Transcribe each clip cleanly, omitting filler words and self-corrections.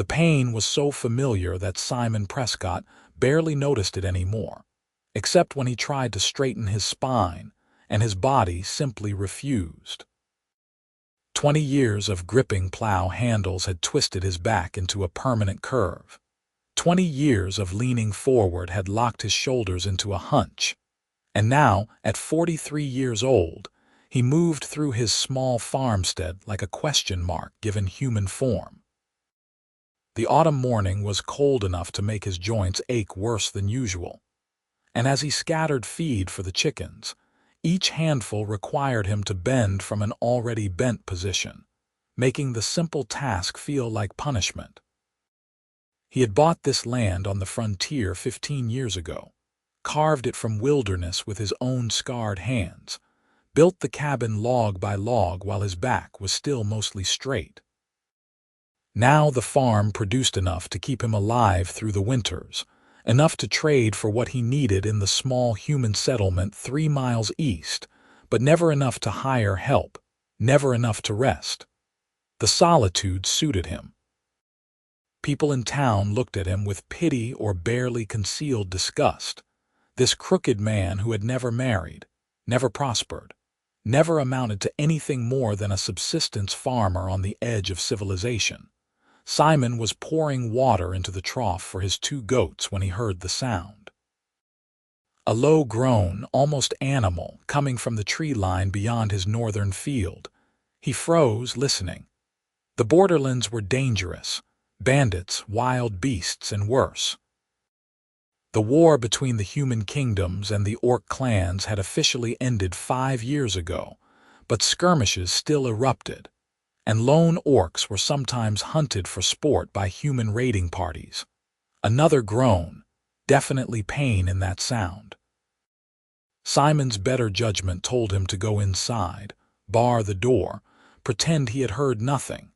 The pain was so familiar that Simon Prescott barely noticed it anymore, except when he tried to straighten his spine, and his body simply refused. 20 years of gripping plow handles had twisted his back into a permanent curve. 20 years of leaning forward had locked his shoulders into a hunch. And now, at 43 years old, he moved through his small farmstead like a question mark given human form. The autumn morning was cold enough to make his joints ache worse than usual. And as he scattered feed for the chickens, each handful required him to bend from an already bent position, making the simple task feel like punishment. He had bought this land on the frontier 15 years ago, carved it from wilderness with his own scarred hands, built the cabin log by log while his back was still mostly straight. Now the farm produced enough to keep him alive through the winters, enough to trade for what he needed in the small human settlement 3 miles east, but never enough to hire help, never enough to rest. The solitude suited him. People in town looked at him with pity or barely concealed disgust. This crooked man who had never married, never prospered, never amounted to anything more than a subsistence farmer on the edge of civilization. Simon was pouring water into the trough for his 2 goats when he heard the sound. A low groan, almost animal, coming from the tree line beyond his northern field. He froze, listening. The borderlands were dangerous. Bandits, wild beasts, and worse. The war between the human kingdoms and the orc clans had officially ended 5 years ago, but skirmishes still erupted, and lone orcs were sometimes hunted for sport by human raiding parties. Another groan, definitely pain in that sound. Simon's better judgment told him to go inside, bar the door, pretend he had heard nothing.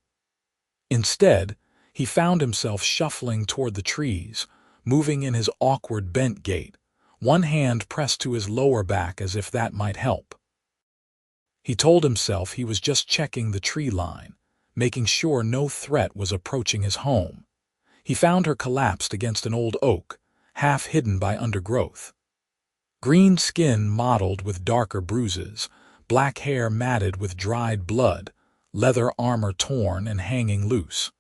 Instead, he found himself shuffling toward the trees, moving in his awkward bent gait, one hand pressed to his lower back as if that might help. He told himself he was just checking the tree line, making sure no threat was approaching his home. He found her collapsed against an old oak, half hidden by undergrowth. Green skin mottled with darker bruises, black hair matted with dried blood, leather armor torn and hanging loose.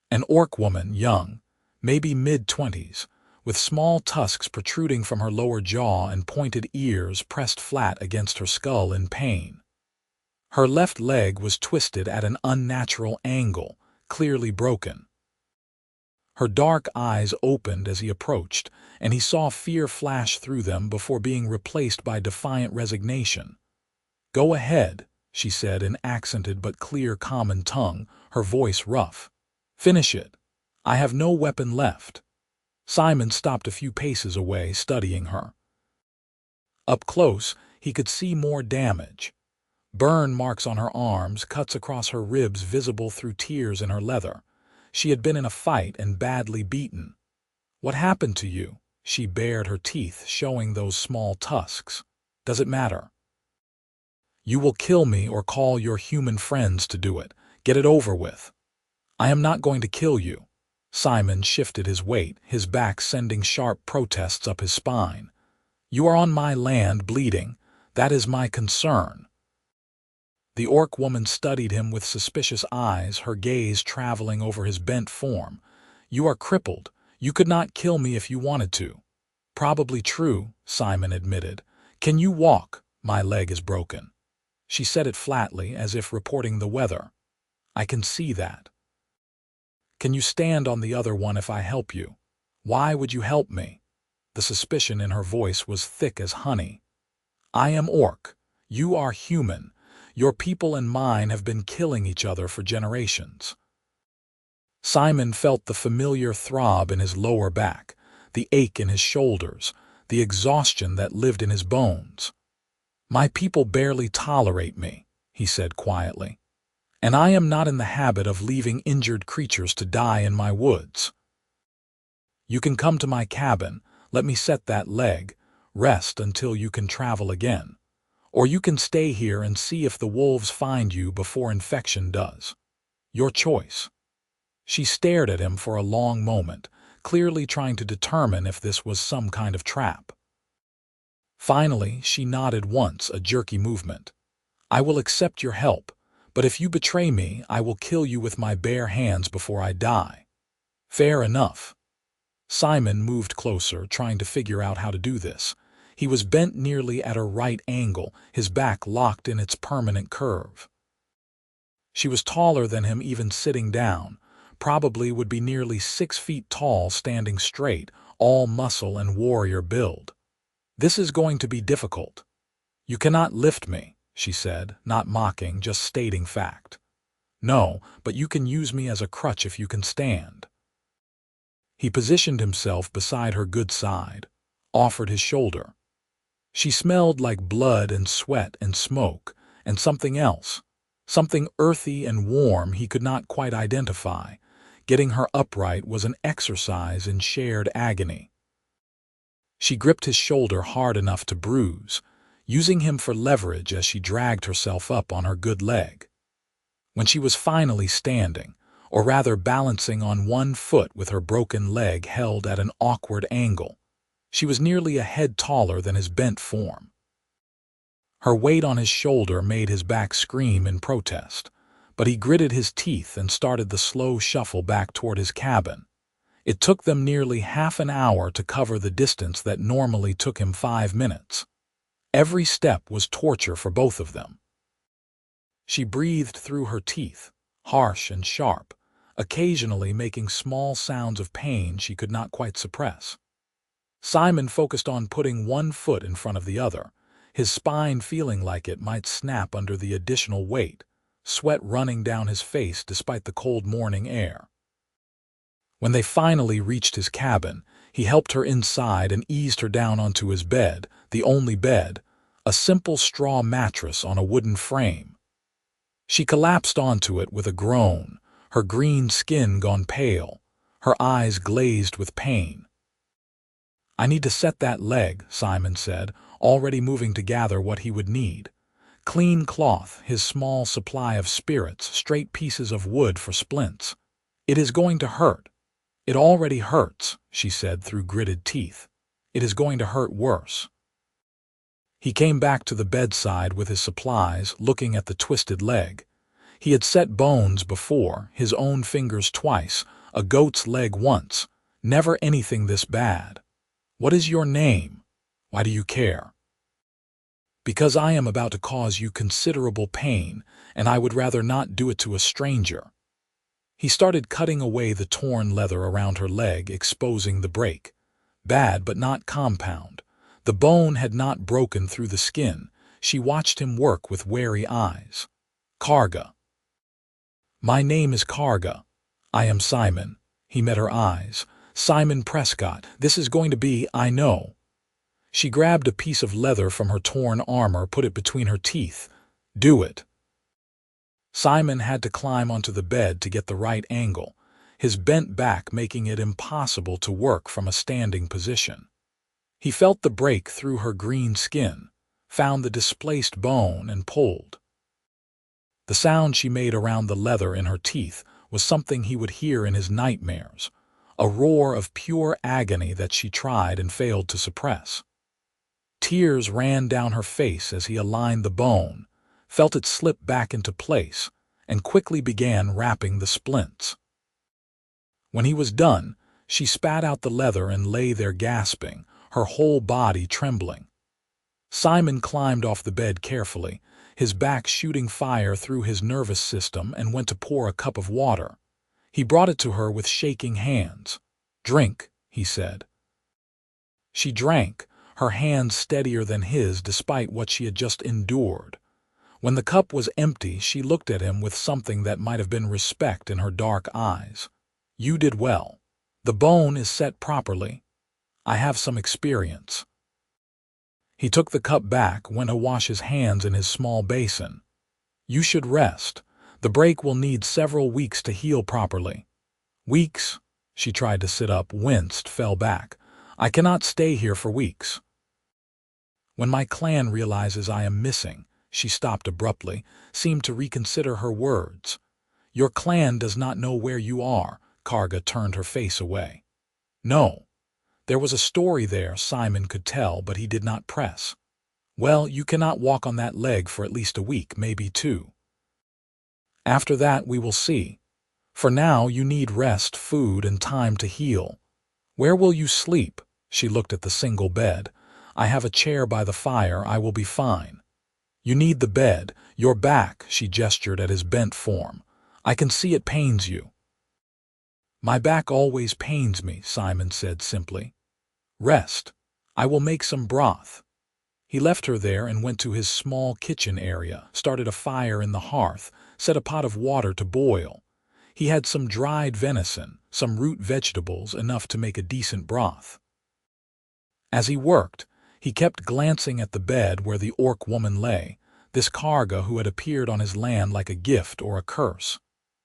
An orc woman, young, maybe mid-20s, with small tusks protruding from her lower jaw and pointed ears pressed flat against her skull in pain. Her left leg was twisted at an unnatural angle, clearly broken. Her dark eyes opened as he approached, and he saw fear flash through them before being replaced by defiant resignation. "Go ahead," she said in accented but clear common tongue, her voice rough. "Finish it. I have no weapon left." Simon stopped a few paces away, studying her. Up close, he could see more damage. Burn marks on her arms, cuts across her ribs visible through tears in her leather. She had been in a fight and badly beaten. "What happened to you?" She bared her teeth, showing those small tusks. "Does it matter?" "You will kill me or call your human friends to do it. Get it over with." "I am not going to kill you." Simon shifted his weight, his back sending sharp protests up his spine. "You are on my land bleeding. That is my concern." The orc woman studied him with suspicious eyes, her gaze traveling over his bent form. "You are crippled. You could not kill me if you wanted to." "Probably true," Simon admitted. "Can you walk?" "My leg is broken." She said it flatly, as if reporting the weather. "I can see that." "Can you stand on the other one if I help you?" "Why would you help me?" The suspicion in her voice was thick as honey. "I am orc. You are human. Your people and mine have been killing each other for generations." Simon felt the familiar throb in his lower back, the ache in his shoulders, the exhaustion that lived in his bones. "My people barely tolerate me," he said quietly. "And I am not in the habit of leaving injured creatures to die in my woods. You can come to my cabin, let me set that leg, rest until you can travel again. Or you can stay here and see if the wolves find you before infection does. Your choice." She stared at him for a long moment, clearly trying to determine if this was some kind of trap. Finally, she nodded once, a jerky movement. "I will accept your help, but if you betray me, I will kill you with my bare hands before I die." "Fair enough." Simon moved closer, trying to figure out how to do this. He was bent nearly at a right angle, his back locked in its permanent curve. She was taller than him even sitting down, probably would be nearly 6 feet tall standing straight, all muscle and warrior build. "This is going to be difficult." "You cannot lift me," she said, not mocking, just stating fact. "No, but you can use me as a crutch if you can stand." He positioned himself beside her good side, offered his shoulder. She smelled like blood and sweat and smoke, and something else, something earthy and warm he could not quite identify. Getting her upright was an exercise in shared agony. She gripped his shoulder hard enough to bruise, using him for leverage as she dragged herself up on her good leg. When she was finally standing, or rather balancing on one foot with her broken leg held at an awkward angle, she was nearly a head taller than his bent form. Her weight on his shoulder made his back scream in protest, but he gritted his teeth and started the slow shuffle back toward his cabin. It took them nearly half an hour to cover the distance that normally took him 5 minutes. Every step was torture for both of them. She breathed through her teeth, harsh and sharp, occasionally making small sounds of pain she could not quite suppress. Simon focused on putting one foot in front of the other, his spine feeling like it might snap under the additional weight, sweat running down his face despite the cold morning air. When they finally reached his cabin, he helped her inside and eased her down onto his bed, the only bed, a simple straw mattress on a wooden frame. She collapsed onto it with a groan, her green skin gone pale, her eyes glazed with pain. "I need to set that leg," Simon said, already moving to gather what he would need. Clean cloth, his small supply of spirits, straight pieces of wood for splints. "It is going to hurt." "It already hurts," she said through gritted teeth. "It is going to hurt worse." He came back to the bedside with his supplies, looking at the twisted leg. He had set bones before, his own fingers twice, a goat's leg once. Never anything this bad. "What is your name? Why do you care?" "Because I am about to cause you considerable pain, and I would rather not do it to a stranger." He started cutting away the torn leather around her leg, exposing the break. Bad, but not compound. The bone had not broken through the skin. She watched him work with wary eyes. "Karga." "My name is Karga. I am Simon." He met her eyes. "Simon Prescott. This is going to be, I know." She grabbed a piece of leather from her torn armor, put it between her teeth. "Do it." Simon had to climb onto the bed to get the right angle, his bent back making it impossible to work from a standing position. He felt the break through her green skin, found the displaced bone, and pulled. The sound she made around the leather in her teeth was something he would hear in his nightmares, a roar of pure agony that she tried and failed to suppress. Tears ran down her face as he aligned the bone, felt it slip back into place, and quickly began wrapping the splints. When he was done, she spat out the leather and lay there gasping, her whole body trembling. Simon climbed off the bed carefully, his back shooting fire through his nervous system, and went to pour a cup of water. He brought it to her with shaking hands. "Drink," he said. She drank, her hands steadier than his despite what she had just endured. When the cup was empty, she looked at him with something that might have been respect in her dark eyes. "You did well. The bone is set properly. I have some experience." He took the cup back, went to wash his hands in his small basin. "You should rest. The break will need several weeks to heal properly." "Weeks?" She tried to sit up, winced, fell back. "I cannot stay here for weeks." "When my clan realizes I am missing," she stopped abruptly, seemed to reconsider her words. "Your clan does not know where you are. Karga turned her face away. No. There was a story there Simon could tell, but he did not press. Well, you cannot walk on that leg for at least a week, maybe 2. After that we will see. For now you need rest, food, and time to heal. Where will you sleep? She looked at the single bed. I have a chair by the fire, I will be fine. You need the bed, your back, she gestured at his bent form. I can see it pains you. My back always pains me, Simon said simply. Rest. I will make some broth. He left her there and went to his small kitchen area, started a fire in the hearth, set a pot of water to boil. He had some dried venison, some root vegetables, enough to make a decent broth. As he worked, he kept glancing at the bed where the orc woman lay, this Karga who had appeared on his land like a gift or a curse.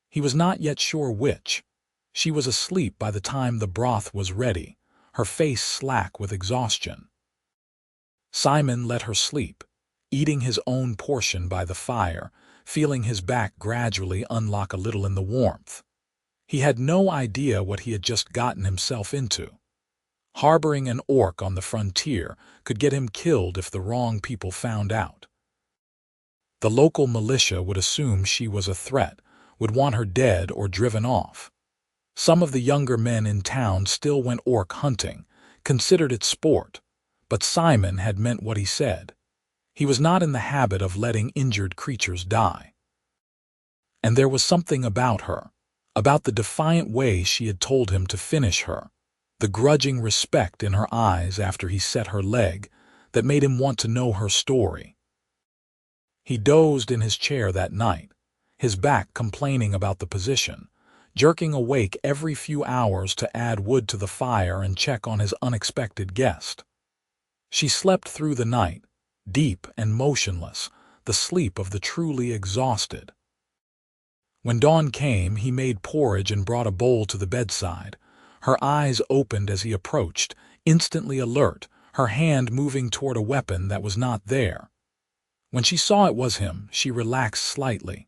He was not yet sure which. She was asleep by the time the broth was ready, her face slack with exhaustion. Simon let her sleep, eating his own portion by the fire, feeling his back gradually unlock a little in the warmth. He had no idea what he had just gotten himself into. Harboring an orc on the frontier could get him killed if the wrong people found out. The local militia would assume she was a threat, would want her dead or driven off. Some of the younger men in town still went orc hunting, considered it sport, but Simon had meant what he said. He was not in the habit of letting injured creatures die. And there was something about her, about the defiant way she had told him to finish her, the grudging respect in her eyes after he set her leg, that made him want to know her story. He dozed in his chair that night, his back complaining about the position, jerking awake every few hours to add wood to the fire and check on his unexpected guest. She slept through the night, deep and motionless, the sleep of the truly exhausted. When dawn came, he made porridge and brought a bowl to the bedside. Her eyes opened as he approached, instantly alert, her hand moving toward a weapon that was not there. When she saw it was him, she relaxed slightly.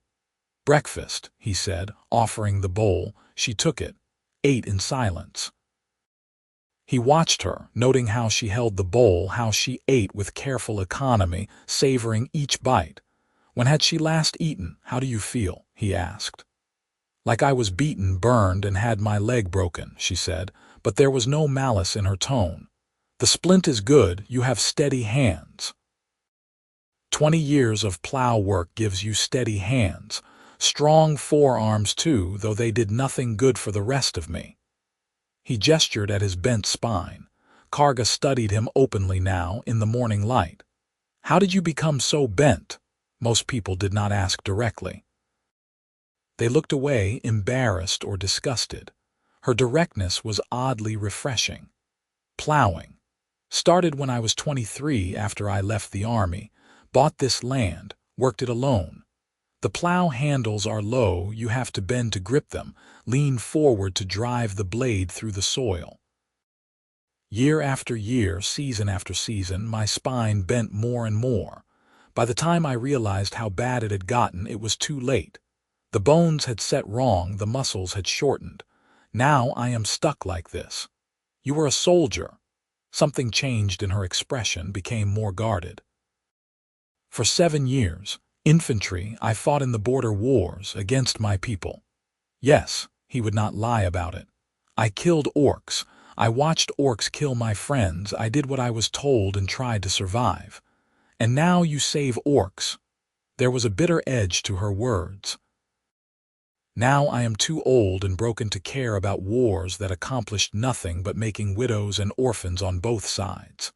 Breakfast, he said, offering the bowl. She took it, ate in silence. He watched her, noting how she held the bowl, how she ate with careful economy, savoring each bite. When had she last eaten? How do you feel? He asked. Like I was beaten, burned, and had my leg broken, she said, but there was no malice in her tone. The splint is good, you have steady hands. 20 years of plow work gives you steady hands, strong forearms too, though they did nothing good for the rest of me. He gestured at his bent spine. Karga studied him openly now in the morning light. How did you become so bent? Most people did not ask directly. They looked away, embarrassed or disgusted. Her directness was oddly refreshing. Plowing. Started when I was 23 after I left the army, bought this land, worked it alone. The plow handles are low, you have to bend to grip them, lean forward to drive the blade through the soil. Year after year, season after season, my spine bent more and more. By the time I realized how bad it had gotten, it was too late. The bones had set wrong, the muscles had shortened. Now I am stuck like this. You were a soldier. Something changed in her expression, became more guarded. For 7 years, infantry, I fought in the border wars against my people. Yes, he would not lie about it. I killed orcs. I watched orcs kill my friends. I did what I was told and tried to survive. And now you save orcs. There was a bitter edge to her words. Now I am too old and broken to care about wars that accomplished nothing but making widows and orphans on both sides.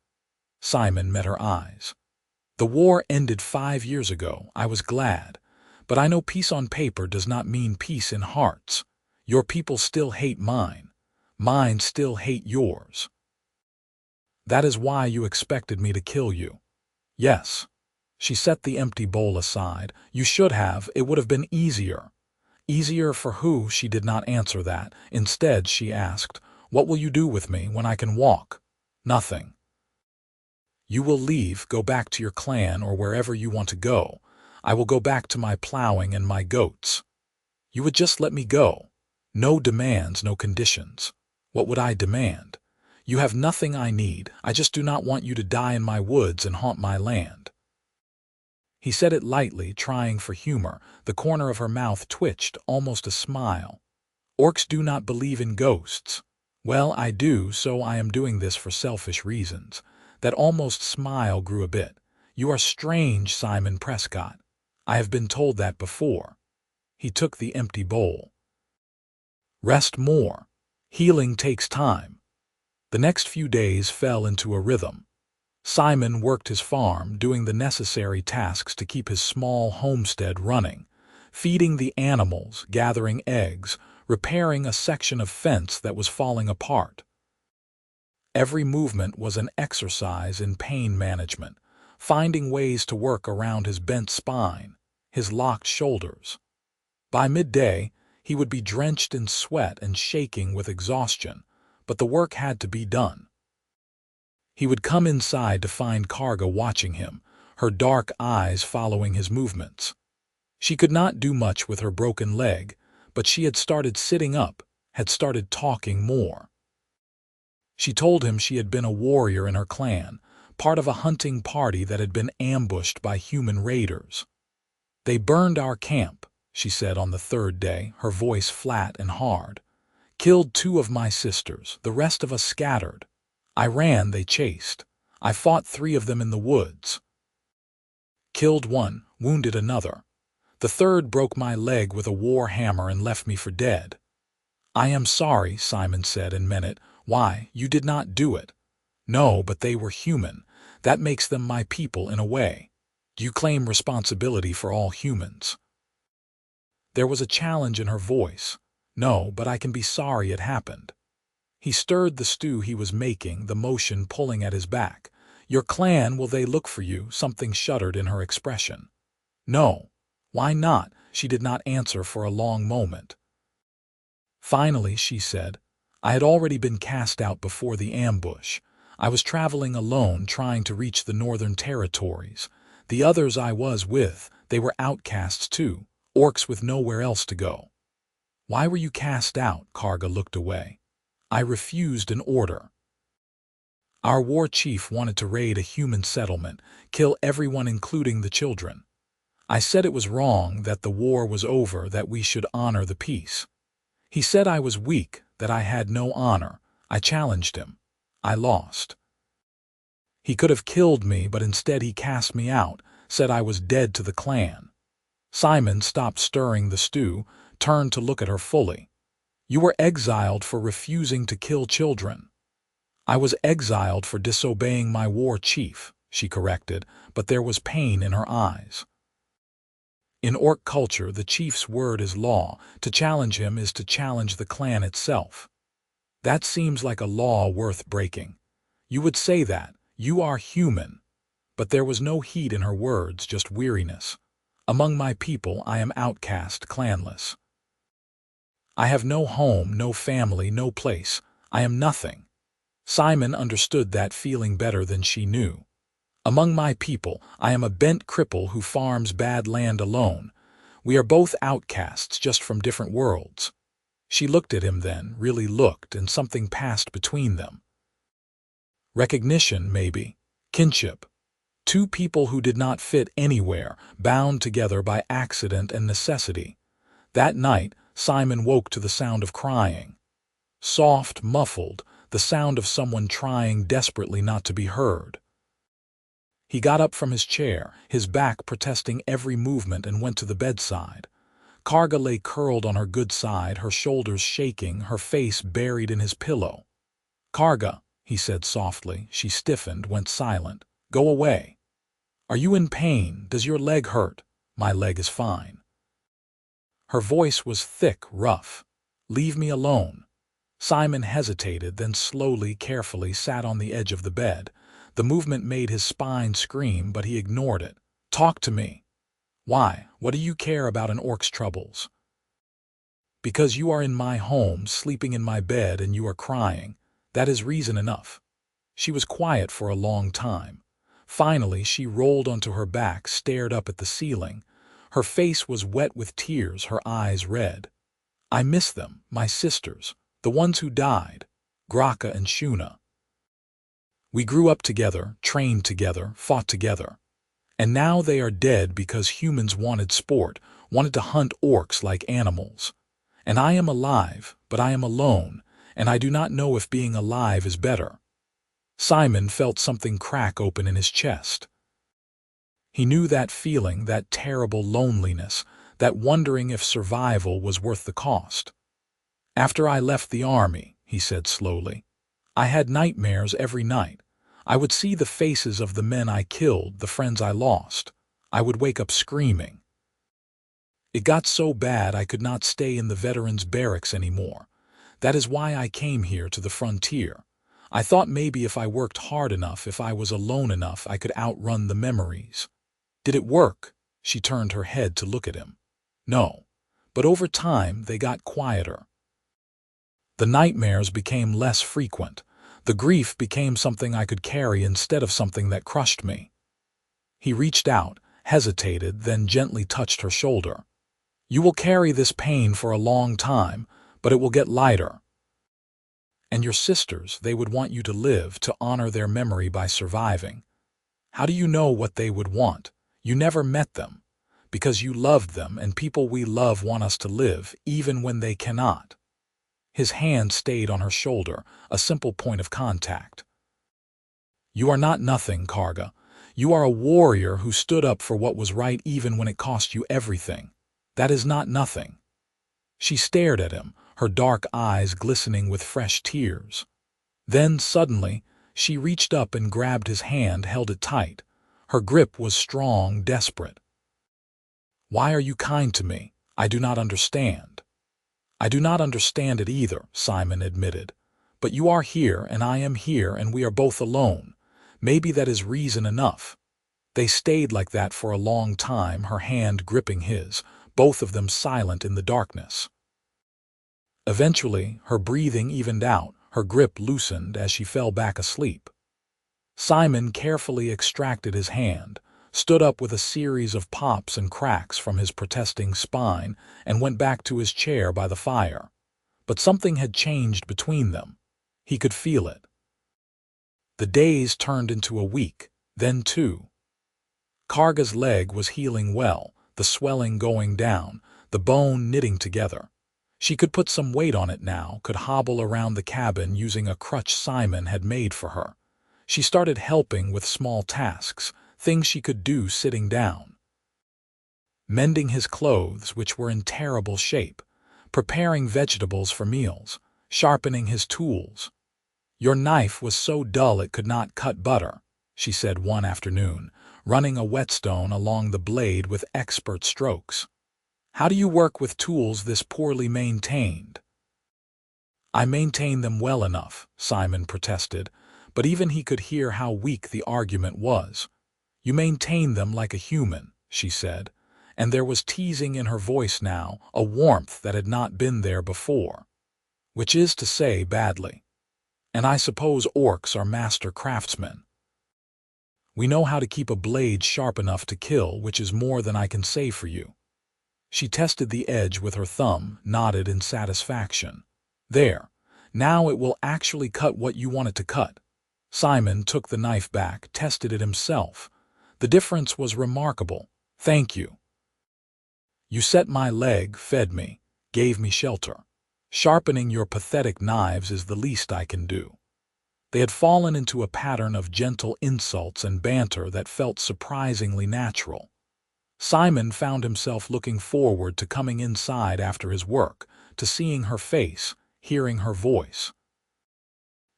Simon met her eyes. The war ended 5 years ago. I was glad. But I know peace on paper does not mean peace in hearts. Your people still hate mine. Mine still hate yours. That is why you expected me to kill you. Yes. She set the empty bowl aside. You should have. It would have been easier. Easier for who? She did not answer that. Instead, she asked, what will you do with me when I can walk? Nothing. You will leave, go back to your clan or wherever you want to go. I will go back to my plowing and my goats. You would just let me go. No demands, no conditions. What would I demand? You have nothing I need. I just do not want you to die in my woods and haunt my land. He said it lightly, trying for humor. The corner of her mouth twitched, almost a smile. Orcs do not believe in ghosts. Well, I do, so I am doing this for selfish reasons. That almost smile grew a bit. You are strange, Simon Prescott. I have been told that before. He took the empty bowl. Rest more. Healing takes time. The next few days fell into a rhythm. Simon worked his farm, doing the necessary tasks to keep his small homestead running, feeding the animals, gathering eggs, repairing a section of fence that was falling apart. Every movement was an exercise in pain management, finding ways to work around his bent spine, his locked shoulders. By midday, he would be drenched in sweat and shaking with exhaustion, but the work had to be done. He would come inside to find Karga watching him, her dark eyes following his movements. She could not do much with her broken leg, but she had started sitting up, had started talking more. She told him she had been a warrior in her clan, part of a hunting party that had been ambushed by human raiders. They burned our camp, she said on the third day, her voice flat and hard. Killed 2 of my sisters, the rest of us scattered. I ran, they chased. I fought 3 of them in the woods. Killed 1, wounded another. The 3rd broke my leg with a war hammer and left me for dead. I am sorry, Simon said and meant it. Why, you did not do it. No, but they were human. That makes them my people in a way. Do you claim responsibility for all humans? There was a challenge in her voice. No, but I can be sorry it happened. He stirred the stew he was making, the motion pulling at his back. Your clan, will they look for you? Something shuddered in her expression. No. Why not? She did not answer for a long moment. Finally, she said, I had already been cast out before the ambush. I was traveling alone, trying to reach the northern territories. The others I was with, they were outcasts too, orcs with nowhere else to go. Why were you cast out? Karga looked away. I refused an order. Our war chief wanted to raid a human settlement, kill everyone including the children. I said it was wrong, that the war was over, that we should honor the peace. He said I was weak, that I had no honor. I challenged him. I lost. He could have killed me, but instead he cast me out, said I was dead to the clan. Simon stopped stirring the stew, turned to look at her fully. You were exiled for refusing to kill children. I was exiled for disobeying my war chief, she corrected, but there was pain in her eyes. In orc culture, the chief's word is law. To challenge him is to challenge the clan itself. That seems like a law worth breaking. You would say that. You are human. But there was no heat in her words, just weariness. Among my people, I am outcast, clanless. I have no home, no family, no place. I am nothing. Simon understood that feeling better than she knew. Among my people, I am a bent cripple who farms bad land alone. We are both outcasts, just from different worlds. She looked at him then, really looked, and something passed between them. Recognition, maybe. Kinship. 2 people who did not fit anywhere, bound together by accident and necessity. That night, Simon woke to the sound of crying. Soft, muffled, the sound of someone trying desperately not to be heard. He got up from his chair, his back protesting every movement, and went to the bedside. Karga lay curled on her good side, her shoulders shaking, her face buried in his pillow. Karga, he said softly. She stiffened, went silent. Go away. Are you in pain? Does your leg hurt? My leg is fine. Her voice was thick, rough. Leave me alone. Simon hesitated, then slowly, carefully sat on the edge of the bed. The movement made his spine scream, but he ignored it. Talk to me. Why? What do you care about an orc's troubles? Because you are in my home, sleeping in my bed, and you are crying. That is reason enough. She was quiet for a long time. Finally, she rolled onto her back, stared up at the ceiling. Her face was wet with tears, her eyes red. I miss them, my sisters, the ones who died, Graka and Shuna. We grew up together, trained together, fought together. And now they are dead because humans wanted sport, wanted to hunt orcs like animals. And I am alive, but I am alone, and I do not know if being alive is better. Simon felt something crack open in his chest. He knew that feeling, that terrible loneliness, that wondering if survival was worth the cost. After I left the army, he said slowly, I had nightmares every night. I would see the faces of the men I killed, the friends I lost. I would wake up screaming. It got so bad I could not stay in the veterans' barracks anymore. That is why I came here to the frontier. I thought maybe if I worked hard enough, if I was alone enough, I could outrun the memories. Did it work? She turned her head to look at him. No, but over time they got quieter. The nightmares became less frequent. The grief became something I could carry instead of something that crushed me. He reached out, hesitated, then gently touched her shoulder. You will carry this pain for a long time, but it will get lighter. And your sisters, they would want you to live, to honor their memory by surviving. How do you know what they would want? You never met them. Because you loved them, and people we love want us to live, even when they cannot. His hand stayed on her shoulder, a simple point of contact. You are not nothing, Karga. You are a warrior who stood up for what was right even when it cost you everything. That is not nothing. She stared at him, her dark eyes glistening with fresh tears. Then, suddenly, she reached up and grabbed his hand, held it tight. Her grip was strong, desperate. Why are you kind to me? I do not understand. I do not understand it either, Simon admitted. But you are here, and I am here, and we are both alone. Maybe that is reason enough. They stayed like that for a long time, her hand gripping his, both of them silent in the darkness. Eventually, her breathing evened out, her grip loosened as she fell back asleep. Simon carefully extracted his hand, stood up with a series of pops and cracks from his protesting spine, and went back to his chair by the fire. But something had changed between them. He could feel it. The days turned into a week, then 2. Karga's leg was healing well, the swelling going down, the bone knitting together. She could put some weight on it now, could hobble around the cabin using a crutch Simon had made for her. She started helping with small tasks, things she could do sitting down. Mending his clothes, which were in terrible shape, preparing vegetables for meals, sharpening his tools. Your knife was so dull it could not cut butter, she said one afternoon, running a whetstone along the blade with expert strokes. How do you work with tools this poorly maintained? I maintain them well enough, Simon protested, but even he could hear how weak the argument was. You maintain them like a human, she said, and there was teasing in her voice now, a warmth that had not been there before. Which is to say, badly. And I suppose orcs are master craftsmen. We know how to keep a blade sharp enough to kill, which is more than I can say for you. She tested the edge with her thumb, nodded in satisfaction. There. Now it will actually cut what you want it to cut. Simon took the knife back, tested it himself. The difference was remarkable. Thank you. You set my leg, fed me, gave me shelter. Sharpening your pathetic knives is the least I can do. They had fallen into a pattern of gentle insults and banter that felt surprisingly natural. Simon found himself looking forward to coming inside after his work, to seeing her face, hearing her voice.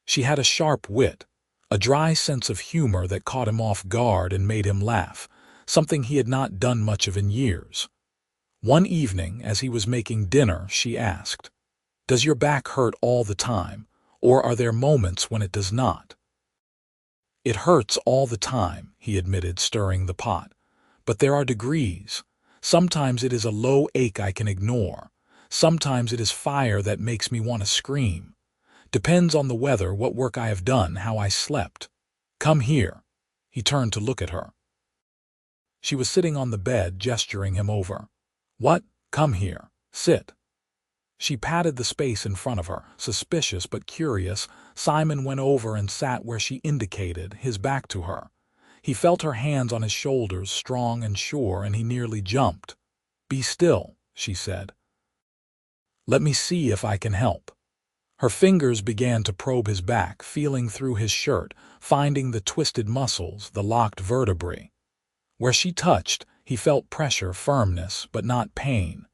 She had a sharp wit, a dry sense of humor that caught him off guard and made him laugh, something he had not done much of in years. One evening, as he was making dinner, she asked, "Does your back hurt all the time, or are there moments when it does not?" "It hurts all the time," he admitted, stirring the pot. "But there are degrees. Sometimes it is a low ache I can ignore. Sometimes it is fire that makes me want to scream. Depends on the weather, what work I have done, how I slept. Come here." He turned to look at her. She was sitting on the bed, gesturing him over. "What? Come here. Sit." She patted the space in front of her. Suspicious but curious, Simon went over and sat where she indicated, his back to her. He felt her hands on his shoulders, strong and sure, and he nearly jumped. "Be still," she said. "Let me see if I can help." Her fingers began to probe his back, feeling through his shirt, finding the twisted muscles, the locked vertebrae. Where she touched, he felt pressure, firmness, but not pain.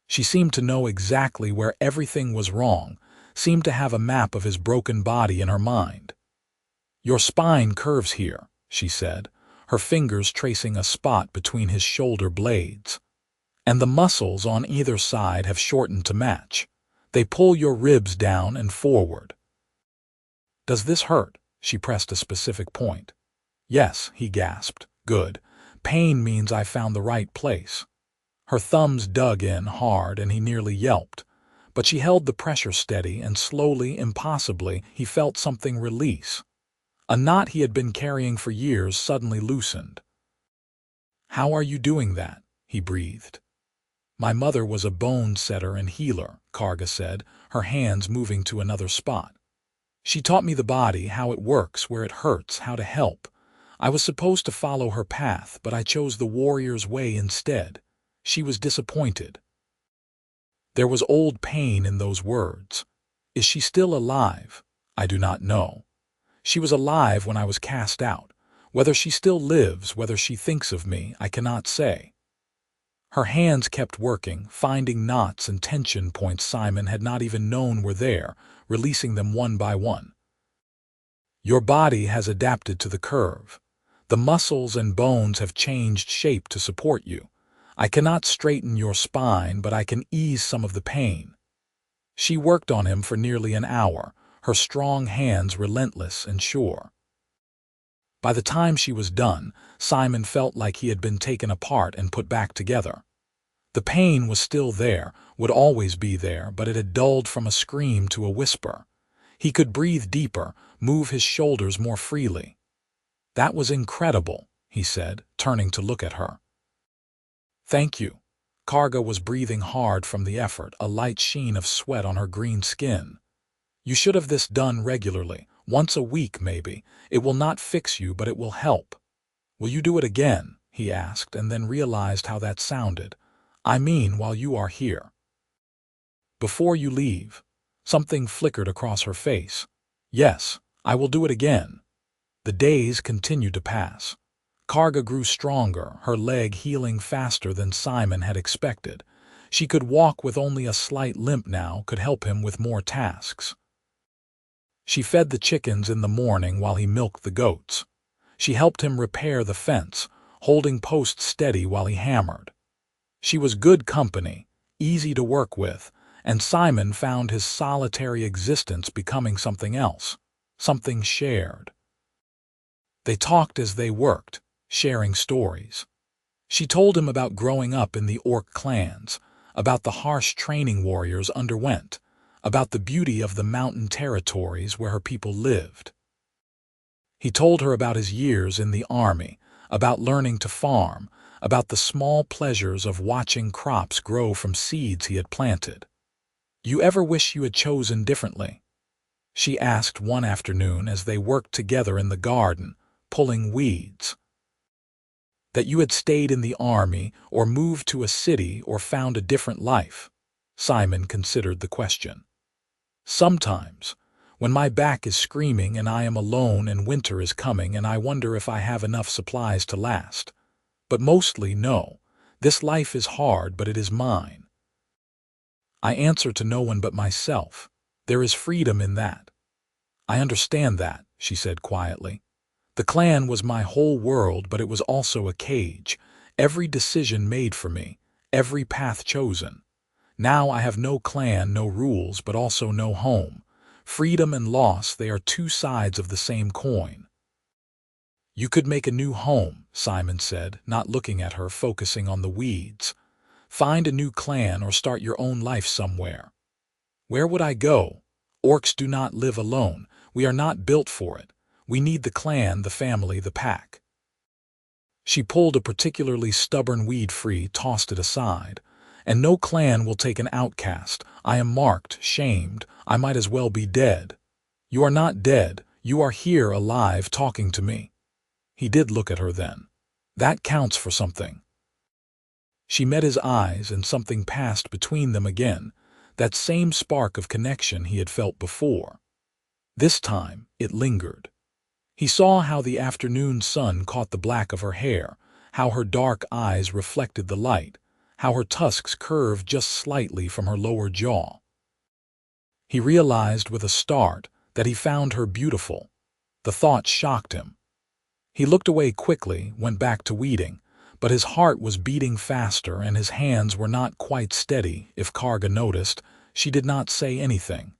She seemed to know exactly where everything was wrong, seemed to have a map of his broken body in her mind. "Your spine curves here," she said, her fingers tracing a spot between his shoulder blades. "And the muscles on either side have shortened to match. They pull your ribs down and forward." "Does this hurt?" She pressed a specific point. "Yes," he gasped. "Good. Pain means I found the right place." Her thumbs dug in hard and he nearly yelped. But she held the pressure steady, and slowly, impossibly, he felt something release. A knot he had been carrying for years suddenly loosened. "How are you doing that?" he breathed. "My mother was a bone setter and healer," Karga said, her hands moving to another spot. "She taught me the body, how it works, where it hurts, how to help. I was supposed to follow her path, but I chose the warrior's way instead." She was disappointed. There was old pain in those words. "Is she still alive?" "I do not know. She was alive when I was cast out. Whether she still lives, whether she thinks of me, I cannot say." Her hands kept working, finding knots and tension points Simon had not even known were there, releasing them one by one. "Your body has adapted to the curve. The muscles and bones have changed shape to support you. I cannot straighten your spine, but I can ease some of the pain." She worked on him for nearly an hour, her strong hands relentless and sure. By the time she was done, Simon felt like he had been taken apart and put back together. The pain was still there, would always be there, but it had dulled from a scream to a whisper. He could breathe deeper, move his shoulders more freely. "That was incredible," he said, turning to look at her. "Thank you." Karga was breathing hard from the effort, a light sheen of sweat on her green skin. "You should have this done regularly, once a week maybe. It will not fix you, but it will help." "Will you do it again?" he asked, and then realized how that sounded. "I mean, while you are here." "Before you leave." Something flickered across her face. "Yes, I will do it again." The days continued to pass. Karga grew stronger, her leg healing faster than Simon had expected. She could walk with only a slight limp now, could help him with more tasks. She fed the chickens in the morning while he milked the goats. She helped him repair the fence, holding posts steady while he hammered. She was good company, easy to work with, and Simon found his solitary existence becoming something else, something shared. They talked as they worked, sharing stories. She told him about growing up in the orc clans, about the harsh training warriors underwent, about the beauty of the mountain territories where her people lived. He told her about his years in the army, about learning to farm, about the small pleasures of watching crops grow from seeds he had planted. "You ever wish you had chosen differently?" she asked one afternoon as they worked together in the garden, pulling weeds. "That you had stayed in the army, or moved to a city, or found a different life?" Simon considered the question. "Sometimes, when my back is screaming and I am alone and winter is coming and I wonder if I have enough supplies to last. But mostly, no. This life is hard, but it is mine. I answer to no one but myself. There is freedom in that." "I understand that," she said quietly. "The clan was my whole world, but it was also a cage. Every decision made for me, every path chosen. Now I have no clan, no rules, but also no home. Freedom and loss, they are two sides of the same coin." "You could make a new home," Simon said, not looking at her, focusing on the weeds. "Find a new clan or start your own life somewhere." "Where would I go? Orcs do not live alone. We are not built for it. We need the clan, the family, the pack." She pulled a particularly stubborn weed free, tossed it aside. and no clan will take an outcast. I am marked, shamed. I might as well be dead. You are not dead. You are here alive talking to me. He did look at her then. That counts for something. She met his eyes and something passed between them again, that same spark of connection he had felt before. This time it lingered. He saw how the afternoon sun caught the black of her hair, how her dark eyes reflected the light, how her tusks curved just slightly from her lower jaw. He realized with a start that he found her beautiful. The thought shocked him. He looked away quickly, went back to weeding, but his heart was beating faster and his hands were not quite steady. If Karga noticed, she did not say anything.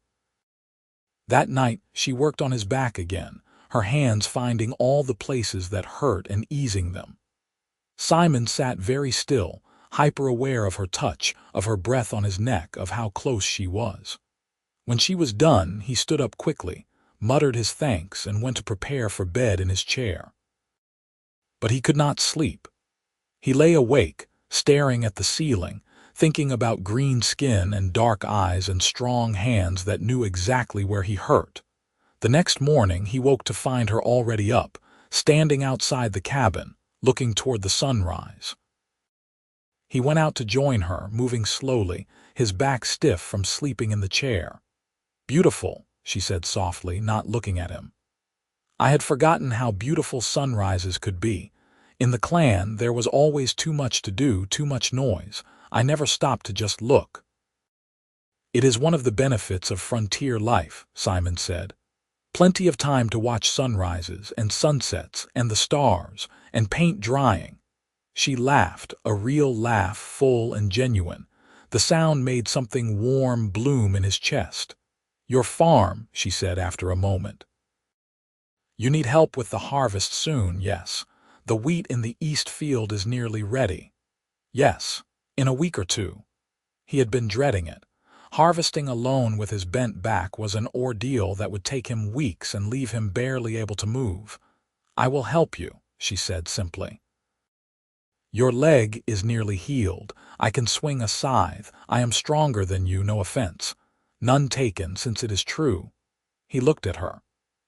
That night, she worked on his back again, her hands finding all the places that hurt and easing them. Simon sat very still, hyper-aware of her touch, of her breath on his neck, of how close she was. When she was done, he stood up quickly, muttered his thanks, and went to prepare for bed in his chair. But he could not sleep. He lay awake, staring at the ceiling, thinking about green skin and dark eyes and strong hands that knew exactly where he hurt. The next morning he woke to find her already up, standing outside the cabin, looking toward the sunrise. He went out to join her, moving slowly, his back stiff from sleeping in the chair. "Beautiful," she said softly, not looking at him. "I had forgotten how beautiful sunrises could be. In the clan, there was always too much to do, too much noise. I never stopped to just look." "It is one of the benefits of frontier life," Simon said. "Plenty of time to watch sunrises and sunsets and the stars and paint drying." She laughed, a real laugh, full and genuine. The sound made something warm bloom in his chest. "Your farm," she said after a moment. "You need help with the harvest soon, yes. The wheat in the east field is nearly ready." "Yes, in a week or two." He had been dreading it. Harvesting alone with his bent back was an ordeal that would take him weeks and leave him barely able to move. "I will help you," she said simply. "Your leg is nearly healed. I can swing a scythe. I am stronger than you, no offense. None taken, since it is true." He looked at her.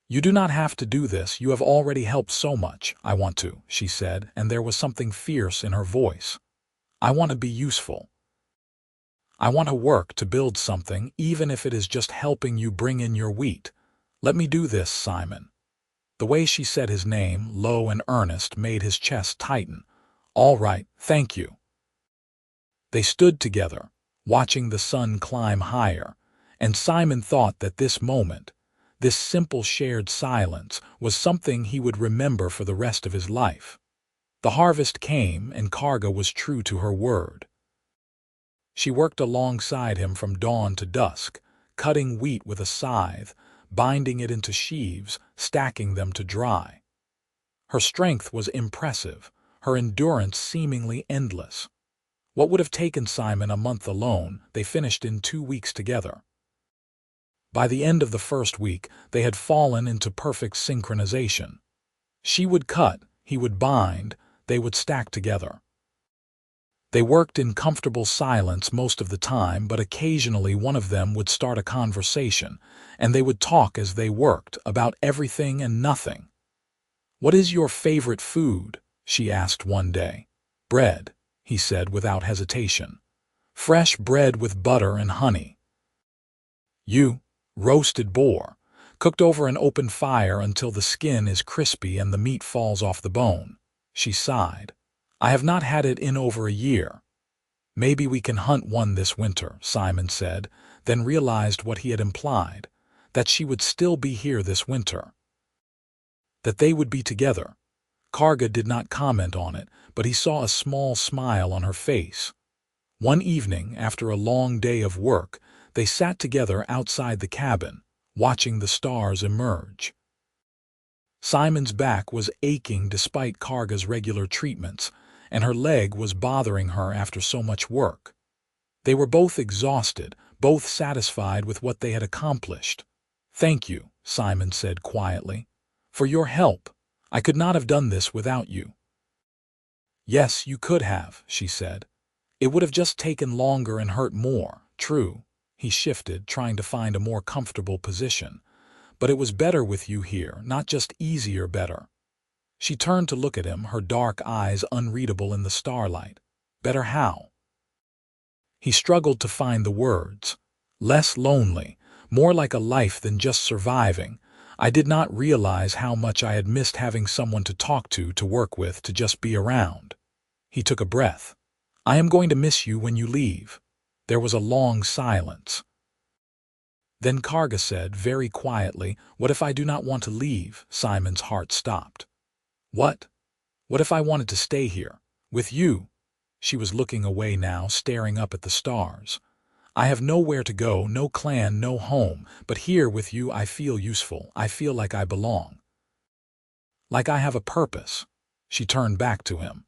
"You do not have to do this. You have already helped so much." "I want to," she said, and there was something fierce in her voice. "I want to be useful. I want to work to build something, even if it is just helping you bring in your wheat. Let me do this, Simon." The way she said his name, low and earnest, made his chest tighten. "All right, thank you." They stood together, watching the sun climb higher, and Simon thought that this moment, this simple shared silence, was something he would remember for the rest of his life. The harvest came, and Karga was true to her word. She worked alongside him from dawn to dusk, cutting wheat with a scythe, binding it into sheaves, stacking them to dry. Her strength was impressive, her endurance seemingly endless. What would have taken Simon a month alone, they finished in 2 weeks together. By the end of the first week, they had fallen into perfect synchronization. She would cut, he would bind, they would stack together. They worked in comfortable silence most of the time, but occasionally one of them would start a conversation, and they would talk as they worked, about everything and nothing. "What is your favorite food?" she asked one day. "Bread," he said without hesitation. "Fresh bread with butter and honey." "You?" "Roasted boar, cooked over an open fire until the skin is crispy and the meat falls off the bone." She sighed. "I have not had it in over a year." "Maybe we can hunt one this winter," Simon said, then realized what he had implied, that she would still be here this winter. That they would be together. Karga did not comment on it, but he saw a small smile on her face. One evening, after a long day of work, they sat together outside the cabin, watching the stars emerge. Simon's back was aching despite Karga's regular treatments, and her leg was bothering her after so much work. They were both exhausted, both satisfied with what they had accomplished. "Thank you," Simon said quietly, "for your help. I could not have done this without you." "Yes, you could have," she said. It would have just taken longer and hurt more, true. He shifted, trying to find a more comfortable position. But it was better with you here, not just easier better. She turned to look at him, her dark eyes unreadable in the starlight. Better how? He struggled to find the words. Less lonely, more like a life than just surviving. I did not realize how much I had missed having someone to talk to work with, to just be around. He took a breath. I am going to miss you when you leave. There was a long silence. Then Karga said, very quietly, What if I do not want to leave? Simon's heart stopped. What? What if I wanted to stay here? With you? She was looking away now, staring up at the stars. I have nowhere to go, no clan, no home, but here with you I feel useful. I feel like I belong. Like I have a purpose. She turned back to him.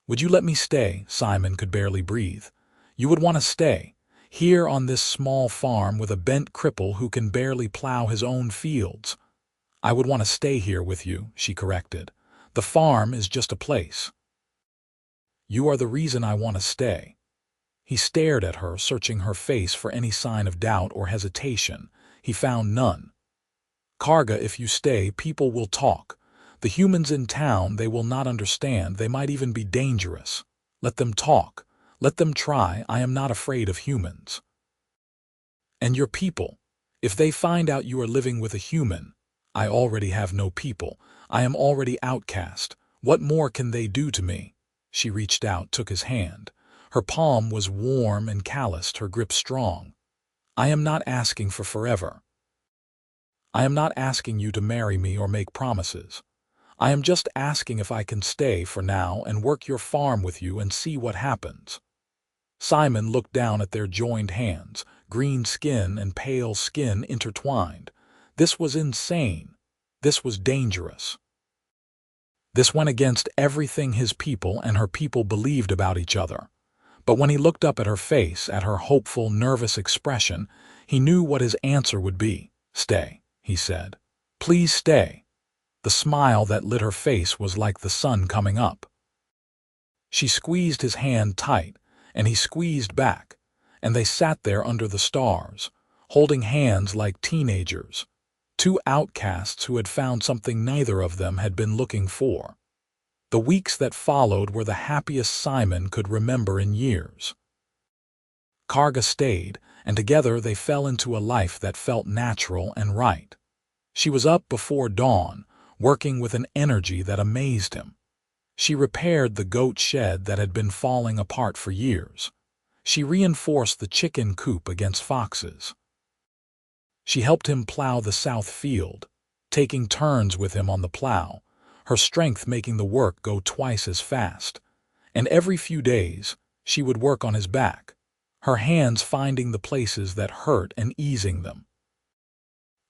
Would you let me stay? Simon could barely breathe. You would want to stay. Here on this small farm with a bent cripple who can barely plow his own fields. I would want to stay here with you, she corrected. The farm is just a place. You are the reason I want to stay. He stared at her, searching her face for any sign of doubt or hesitation. He found none. Karga, if you stay, people will talk. The humans in town, they will not understand. They might even be dangerous. Let them talk. Let them try. I am not afraid of humans. And your people. If they find out you are living with a human, I already have no people. I am already outcast. What more can they do to me? She reached out, took his hand. Her palm was warm and calloused, her grip strong. I am not asking for forever. I am not asking you to marry me or make promises. I am just asking if I can stay for now and work your farm with you and see what happens. Simon looked down at their joined hands, green skin and pale skin intertwined. This was insane. This was dangerous. This went against everything his people and her people believed about each other. But when he looked up at her face, at her hopeful, nervous expression, he knew what his answer would be. Stay, he said. Please stay. The smile that lit her face was like the sun coming up. She squeezed his hand tight, and he squeezed back, and they sat there under the stars, holding hands like teenagers, two outcasts who had found something neither of them had been looking for. The weeks that followed were the happiest Simon could remember in years. Karga stayed, and together they fell into a life that felt natural and right. She was up before dawn, working with an energy that amazed him. She repaired the goat shed that had been falling apart for years. She reinforced the chicken coop against foxes. She helped him plow the south field, taking turns with him on the plow, her strength making the work go twice as fast. And every few days, she would work on his back, her hands finding the places that hurt and easing them.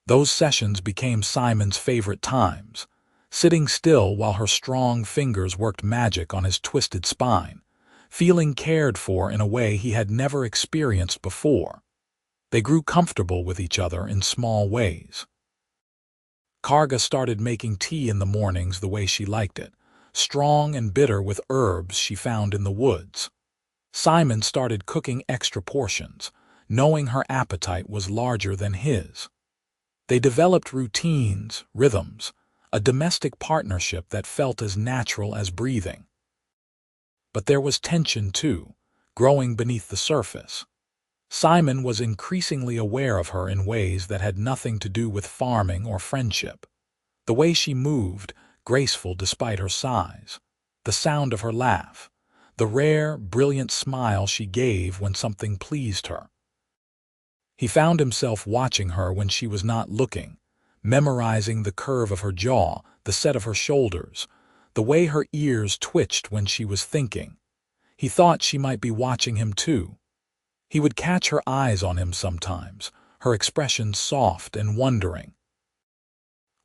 Those sessions became Simon's favorite times, sitting still while her strong fingers worked magic on his twisted spine, feeling cared for in a way he had never experienced before. They grew comfortable with each other in small ways. Karga started making tea in the mornings the way she liked it, strong and bitter with herbs she found in the woods. Simon started cooking extra portions, knowing her appetite was larger than his. They developed routines, rhythms, a domestic partnership that felt as natural as breathing. But there was tension too, growing beneath the surface. Simon was increasingly aware of her in ways that had nothing to do with farming or friendship. The way she moved, graceful despite her size, the sound of her laugh, the rare, brilliant smile she gave when something pleased her. He found himself watching her when she was not looking, memorizing the curve of her jaw, the set of her shoulders, the way her ears twitched when she was thinking. He thought she might be watching him too. He would catch her eyes on him sometimes, her expression soft and wondering.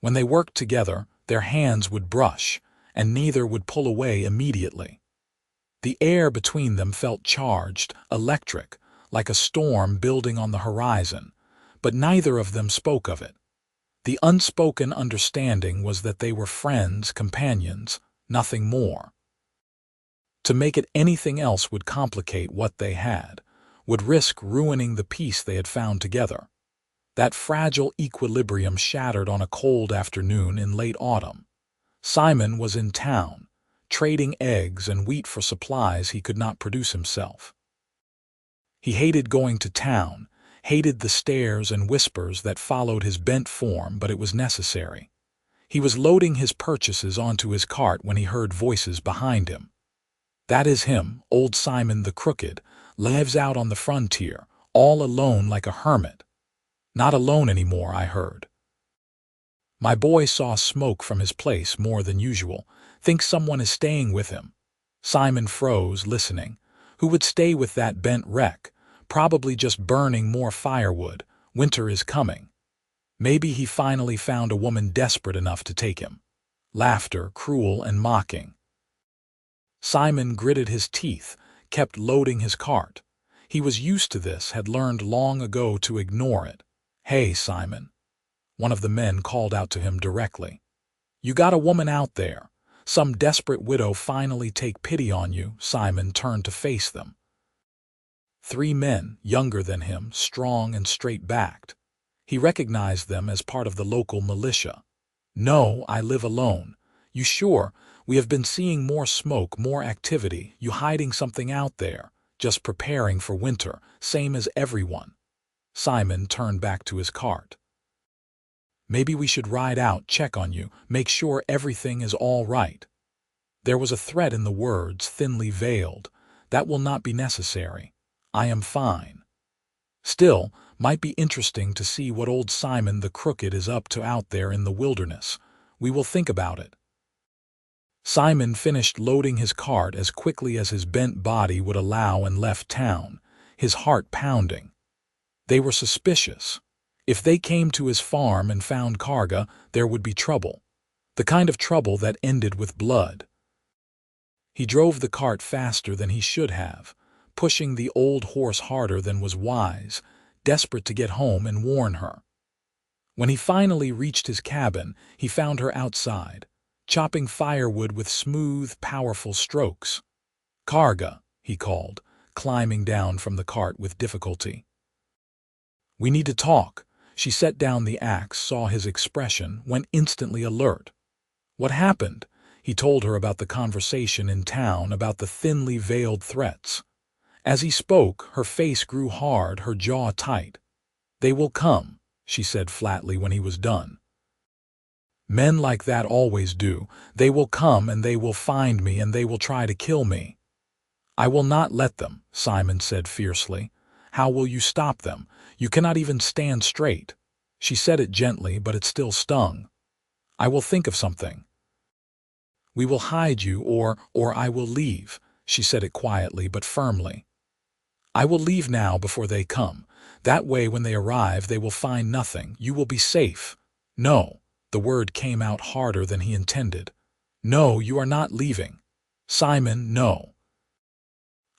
When they worked together, their hands would brush, and neither would pull away immediately. The air between them felt charged, electric, like a storm building on the horizon, but neither of them spoke of it. The unspoken understanding was that they were friends, companions, nothing more. To make it anything else would complicate what they had, would risk ruining the peace they had found together. That fragile equilibrium shattered on a cold afternoon in late autumn. Simon was in town, trading eggs and wheat for supplies he could not produce himself. He hated going to town, hated the stares and whispers that followed his bent form, but it was necessary. He was loading his purchases onto his cart when he heard voices behind him. "That is him, old Simon the Crooked, lives out on the frontier, all alone like a hermit." "Not alone anymore," I heard. "My boy saw smoke from his place more than usual. Thinks someone is staying with him." Simon froze, listening. Who would stay with that bent wreck? Probably just burning more firewood. Winter is coming. Maybe he finally found a woman desperate enough to take him. Laughter, cruel and mocking. Simon gritted his teeth, kept loading his cart. He was used to this, had learned long ago to ignore it. "Hey, Simon." One of the men called out to him directly. "You got a woman out there. Some desperate widow finally take pity on you." Simon turned to face them. 3 men, younger than him, strong and straight-backed. He recognized them as part of the local militia. "No, I live alone." "You sure? We have been seeing more smoke, more activity. You hiding something out there?" "Just preparing for winter, same as everyone." Simon turned back to his cart. "Maybe we should ride out, check on you, make sure everything is all right." There was a threat in the words, thinly veiled. "That will not be necessary. I am fine." Still, might be interesting to see what old Simon the Crooked is up to out there in the wilderness. We will think about it. Simon finished loading his cart as quickly as his bent body would allow and left town, his heart pounding. They were suspicious. If they came to his farm and found Karga, there would be trouble. The kind of trouble that ended with blood. He drove the cart faster than he should have, pushing the old horse harder than was wise, desperate to get home and warn her. When he finally reached his cabin, he found her outside, chopping firewood with smooth, powerful strokes. "Karga," he called, climbing down from the cart with difficulty. "We need to talk." She set down the axe, saw his expression, went instantly alert. "What happened?" He told her about the conversation in town, about the thinly veiled threats. As he spoke, her face grew hard, her jaw tight. "They will come," she said flatly when he was done. "Men like that always do. They will come and they will find me and they will try to kill me." "I will not let them," Simon said fiercely. "How will you stop them? You cannot even stand straight." She said it gently, but it still stung. "I will think of something." "We will hide you or I will leave." She said it quietly but firmly. "I will leave now before they come. That way when they arrive they will find nothing. You will be safe." "No." The word came out harder than he intended. "No, you are not leaving." "Simon, no."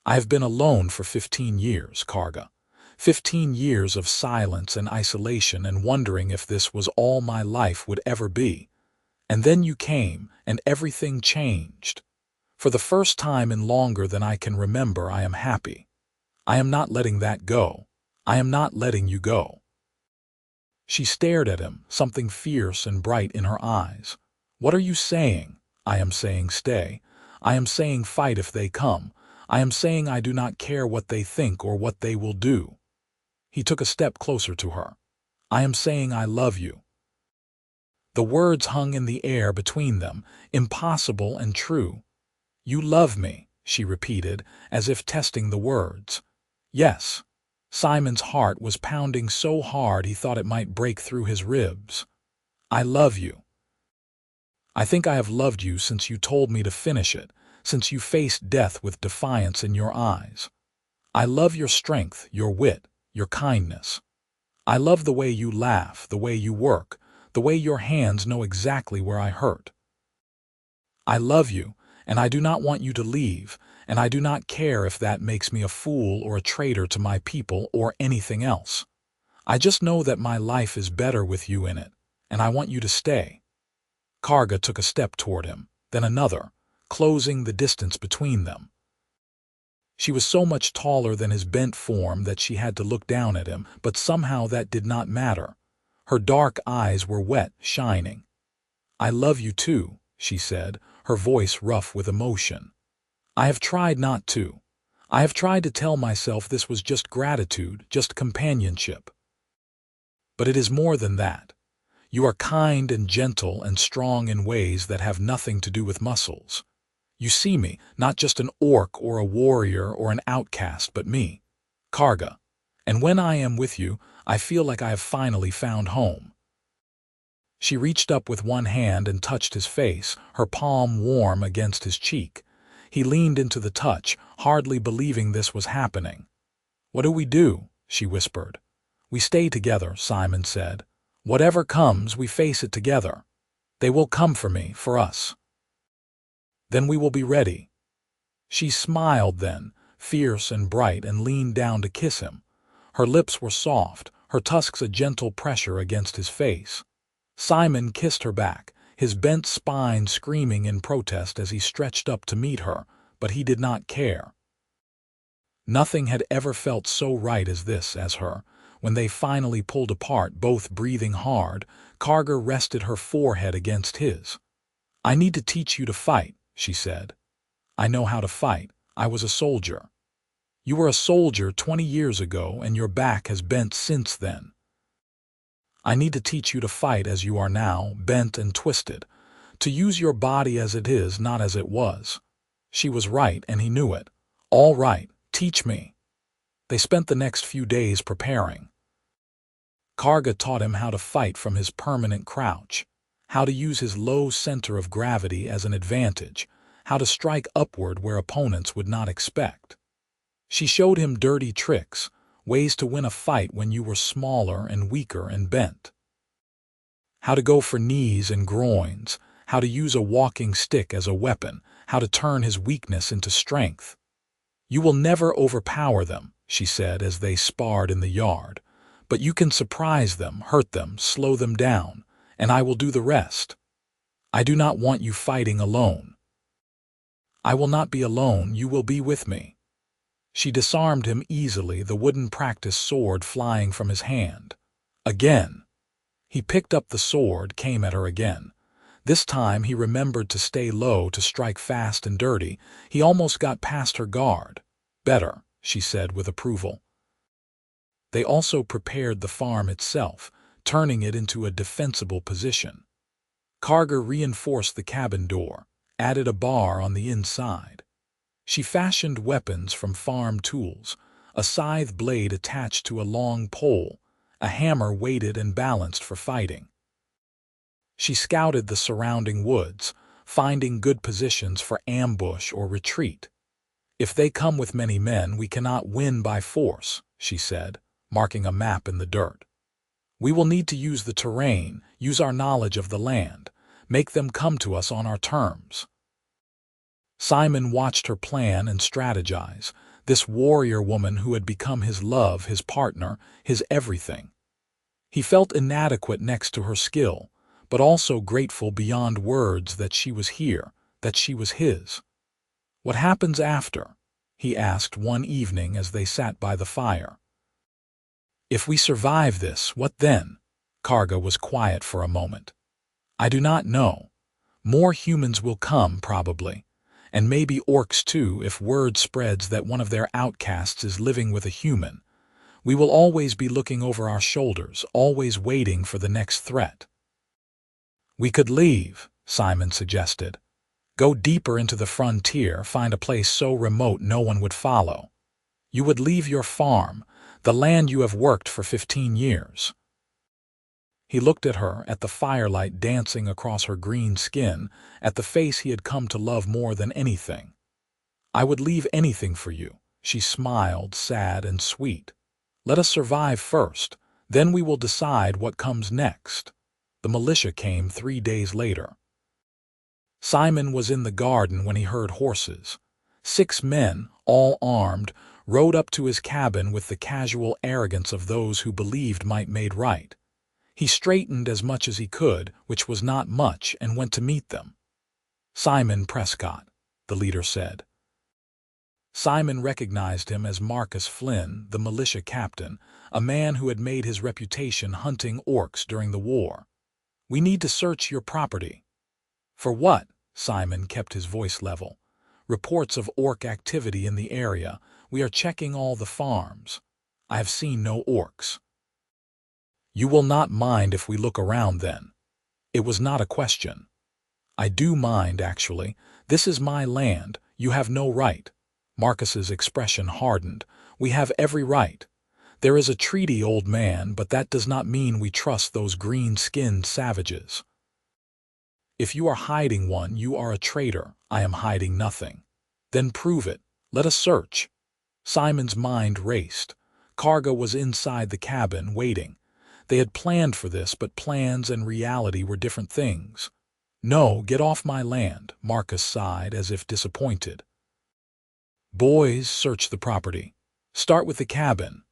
"I have been alone for 15 years, Karga. 15 years of silence and isolation and wondering if this was all my life would ever be. And then you came, and everything changed. For the first time in longer than I can remember, I am happy. I am not letting that go. I am not letting you go." She stared at him, something fierce and bright in her eyes. "What are you saying?" "I am saying stay. I am saying fight if they come. I am saying I do not care what they think or what they will do." He took a step closer to her. "I am saying I love you." The words hung in the air between them, impossible and true. "You love me," she repeated, as if testing the words. "Yes." Simon's heart was pounding so hard he thought it might break through his ribs. "I love you. I think I have loved you since you told me to finish it, since you faced death with defiance in your eyes. I love your strength, your wit, your kindness. I love the way you laugh, the way you work, the way your hands know exactly where I hurt. I love you, and I do not want you to leave, and I do not care if that makes me a fool or a traitor to my people or anything else. I just know that my life is better with you in it, and I want you to stay." Karga took a step toward him, then another, closing the distance between them. She was so much taller than his bent form that she had to look down at him, but somehow that did not matter. Her dark eyes were wet, shining. "I love you too," she said, her voice rough with emotion. "I have tried not to. I have tried to tell myself this was just gratitude, just companionship. But it is more than that. You are kind and gentle and strong in ways that have nothing to do with muscles. You see me, not just an orc or a warrior or an outcast, but me, Karga. And when I am with you, I feel like I have finally found home." She reached up with one hand and touched his face, her palm warm against his cheek. He leaned into the touch, hardly believing this was happening. "What do we do?" she whispered. "We stay together," Simon said. "Whatever comes, we face it together. They will come for me, for us. Then we will be ready." She smiled then, fierce and bright, and leaned down to kiss him. Her lips were soft, her tusks a gentle pressure against his face. Simon kissed her back, his bent spine screaming in protest as he stretched up to meet her, but he did not care. Nothing had ever felt so right as this, as her. When they finally pulled apart, both breathing hard, Karga rested her forehead against his. "I need to teach you to fight," she said. "I know how to fight. I was a soldier. You were a soldier 20 years ago, and your back has bent since then. I need to teach you to fight as you are now, bent and twisted, to use your body as it is, not as it was." She was right, and he knew it. "All right, teach me." They spent the next few days preparing. Karga taught him how to fight from his permanent crouch, how to use his low center of gravity as an advantage, how to strike upward where opponents would not expect. She showed him dirty tricks, ways to win a fight when you were smaller and weaker and bent. How to go for knees and groins, how to use a walking stick as a weapon, how to turn his weakness into strength. "You will never overpower them," she said as they sparred in the yard, "but you can surprise them, hurt them, slow them down, and I will do the rest. I do not want you fighting alone." "I will not be alone, you will be with me." She disarmed him easily, the wooden practice sword flying from his hand. Again. He picked up the sword, came at her again. This time he remembered to stay low, to strike fast and dirty. He almost got past her guard. "Better," she said with approval. They also prepared the farm itself, turning it into a defensible position. Karga reinforced the cabin door, added a bar on the inside. She fashioned weapons from farm tools, a scythe blade attached to a long pole, a hammer weighted and balanced for fighting. She scouted the surrounding woods, finding good positions for ambush or retreat. "If they come with many men, we cannot win by force," she said, marking a map in the dirt. "We will need to use the terrain, use our knowledge of the land, make them come to us on our terms." Simon watched her plan and strategize, this warrior woman who had become his love, his partner, his everything. He felt inadequate next to her skill, but also grateful beyond words that she was here, that she was his. "What happens after?" he asked one evening as they sat by the fire. "If we survive this, what then?" Karga was quiet for a moment. "I do not know. More humans will come, probably. And maybe orcs too, if word spreads that one of their outcasts is living with a human. We will always be looking over our shoulders, always waiting for the next threat." "We could leave," Simon suggested. "Go deeper into the frontier, find a place so remote no one would follow. You would leave your farm, the land you have worked for 15 years. He looked at her, at the firelight dancing across her green skin, at the face he had come to love more than anything. "I would leave anything for you," she smiled, sad and sweet. "Let us survive first, then we will decide what comes next." The militia came 3 days later. Simon was in the garden when he heard horses. 6 men, all armed, rode up to his cabin with the casual arrogance of those who believed might made right. He straightened as much as he could, which was not much, and went to meet them. "Simon Prescott," the leader said. Simon recognized him as Marcus Flynn, the militia captain, a man who had made his reputation hunting orcs during the war. "We need to search your property." "For what?" Simon kept his voice level. "Reports of orc activity in the area. We are checking all the farms. I have seen no orcs." "You will not mind if we look around then." It was not a question. "I do mind, actually. This is my land. You have no right." Marcus's expression hardened. "We have every right. There is a treaty, old man, but that does not mean we trust those green-skinned savages." "If you are hiding one, you are a traitor. I am hiding nothing." "Then prove it. Let us search." Simon's mind raced. Karga was inside the cabin, waiting. They had planned for this, but plans and reality were different things. "No, get off my land," Marcus sighed as if disappointed. "Boys, search the property. Start with the cabin."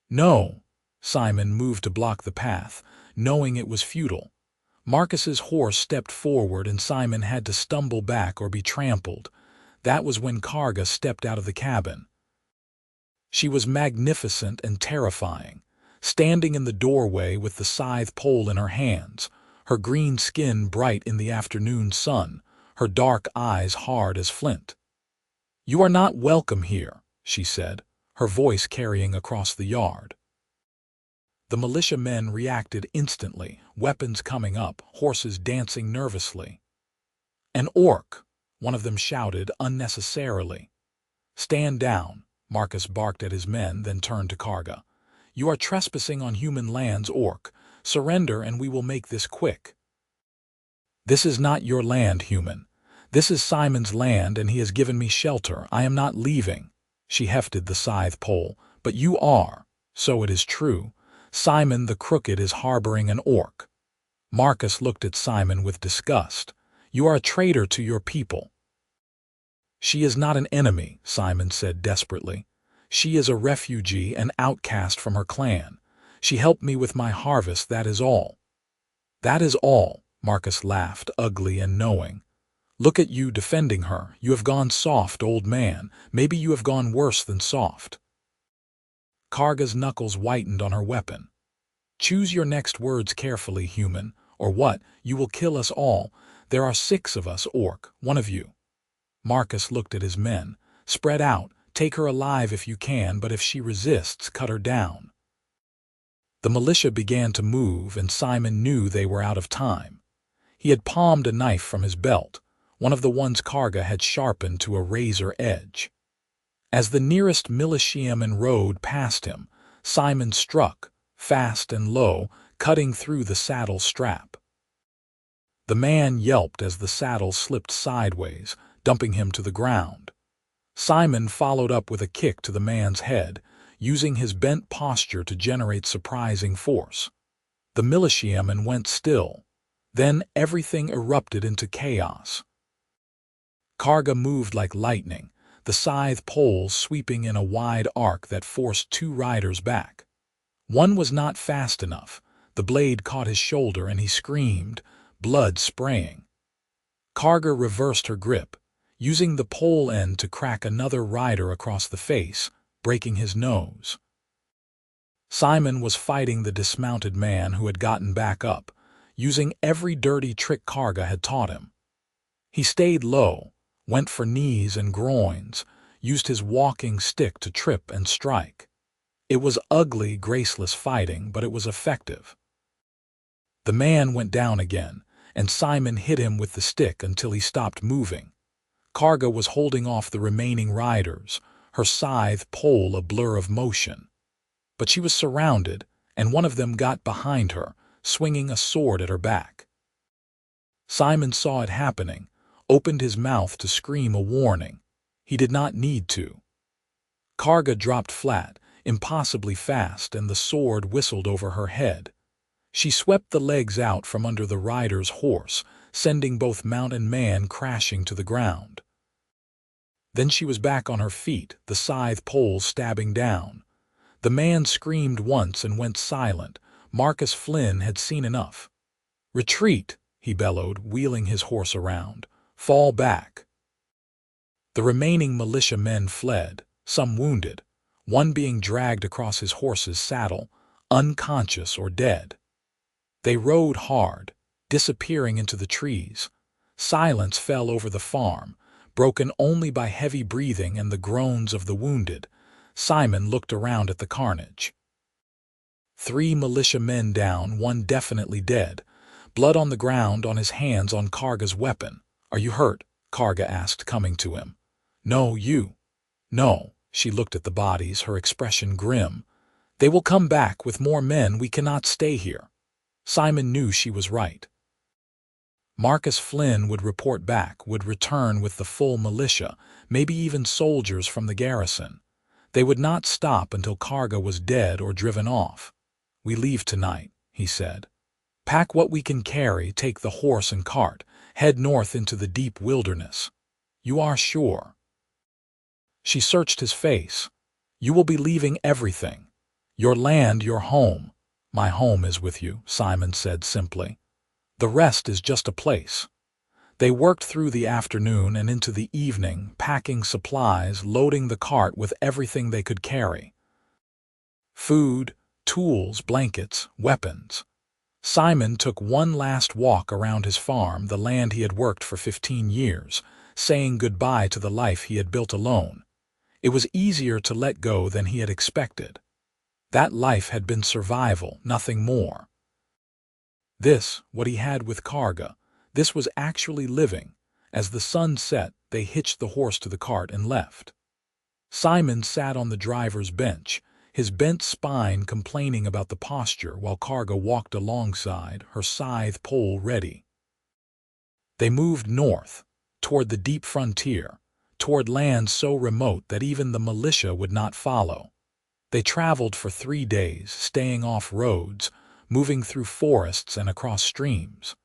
"No." Simon moved to block the path, knowing it was futile. Marcus's horse stepped forward and Simon had to stumble back or be trampled. That was when Karga stepped out of the cabin. She was magnificent and terrifying, standing in the doorway with the scythe pole in her hands, her green skin bright in the afternoon sun, her dark eyes hard as flint. "You are not welcome here," she said, her voice carrying across the yard. The militiamen reacted instantly, weapons coming up, horses dancing nervously. "An orc," one of them shouted unnecessarily. "Stand down," Marcus barked at his men, then turned to Karga. "You are trespassing on human lands, orc. Surrender and we will make this quick." "This is not your land, human. This is Simon's land and he has given me shelter. I am not leaving." She hefted the scythe pole. "But you are. So it is true. Simon the Crooked is harboring an orc." Marcus looked at Simon with disgust. "You are a traitor to your people." "She is not an enemy," Simon said desperately. "She is a refugee, an outcast from her clan. She helped me with my harvest, that is all." "That is all," Marcus laughed, ugly and knowing. "Look at you defending her. You have gone soft, old man. Maybe you have gone worse than soft." Karga's knuckles whitened on her weapon. "Choose your next words carefully, human, or what? You will kill us all. There are 6 of us, orc, one of you." Marcus looked at his men. "Spread out. Take her alive if you can, but if she resists, cut her down." The militia began to move, and Simon knew they were out of time. He had palmed a knife from his belt, one of the ones Karga had sharpened to a razor edge. As the nearest militiaman rode past him, Simon struck, fast and low, cutting through the saddle strap. The man yelped as the saddle slipped sideways, dumping him to the ground. Simon followed up with a kick to the man's head, using his bent posture to generate surprising force. The militiaman went still. Then everything erupted into chaos. Karga moved like lightning, the scythe poles sweeping in a wide arc that forced 2 riders back. One was not fast enough. The blade caught his shoulder and he screamed, blood spraying. Karga reversed her grip, using the pole end to crack another rider across the face, breaking his nose. Simon was fighting the dismounted man who had gotten back up, using every dirty trick Karga had taught him. He stayed low, went for knees and groins, used his walking stick to trip and strike. It was ugly, graceless fighting, but it was effective. The man went down again, and Simon hit him with the stick until he stopped moving. Karga was holding off the remaining riders, her scythe pole a blur of motion. But she was surrounded, and one of them got behind her, swinging a sword at her back. Simon saw it happening, opened his mouth to scream a warning. He did not need to. Karga dropped flat, impossibly fast, and the sword whistled over her head. She swept the legs out from under the rider's horse, sending both mount and man crashing to the ground. Then she was back on her feet, the scythe pole stabbing down. The man screamed once and went silent. Marcus Flynn had seen enough. "Retreat," he bellowed, wheeling his horse around. "Fall back." The remaining militia men fled, some wounded, one being dragged across his horse's saddle, unconscious or dead. They rode hard, disappearing into the trees. Silence fell over the farm, broken only by heavy breathing and the groans of the wounded. Simon looked around at the carnage. 3 militia men down, one definitely dead. Blood on the ground, on his hands, on Karga's weapon. "Are you hurt?" Karga asked, coming to him. "No, you." "No." She looked at the bodies, her expression grim. "They will come back with more men. We cannot stay here." Simon knew she was right. Marcus Flynn would report back, would return with the full militia, maybe even soldiers from the garrison. They would not stop until Karga was dead or driven off. "We leave tonight," he said. "Pack what we can carry, take the horse and cart, head north into the deep wilderness." "You are sure?" She searched his face. "You will be leaving everything. Your land, your home." "My home is with you," Simon said simply. "The rest is just a place." They worked through the afternoon and into the evening, packing supplies, loading the cart with everything they could carry. Food, tools, blankets, weapons. Simon took one last walk around his farm, the land he had worked for 15 years, saying goodbye to the life he had built alone. It was easier to let go than he had expected. That life had been survival, nothing more. This, what he had with Karga, this was actually living. As the sun set, they hitched the horse to the cart and left. Simon sat on the driver's bench, his bent spine complaining about the posture, while Karga walked alongside, her scythe pole ready. They moved north, toward the deep frontier, toward lands so remote that even the militia would not follow. They traveled for 3 days, staying off roads, moving through forests and across streams.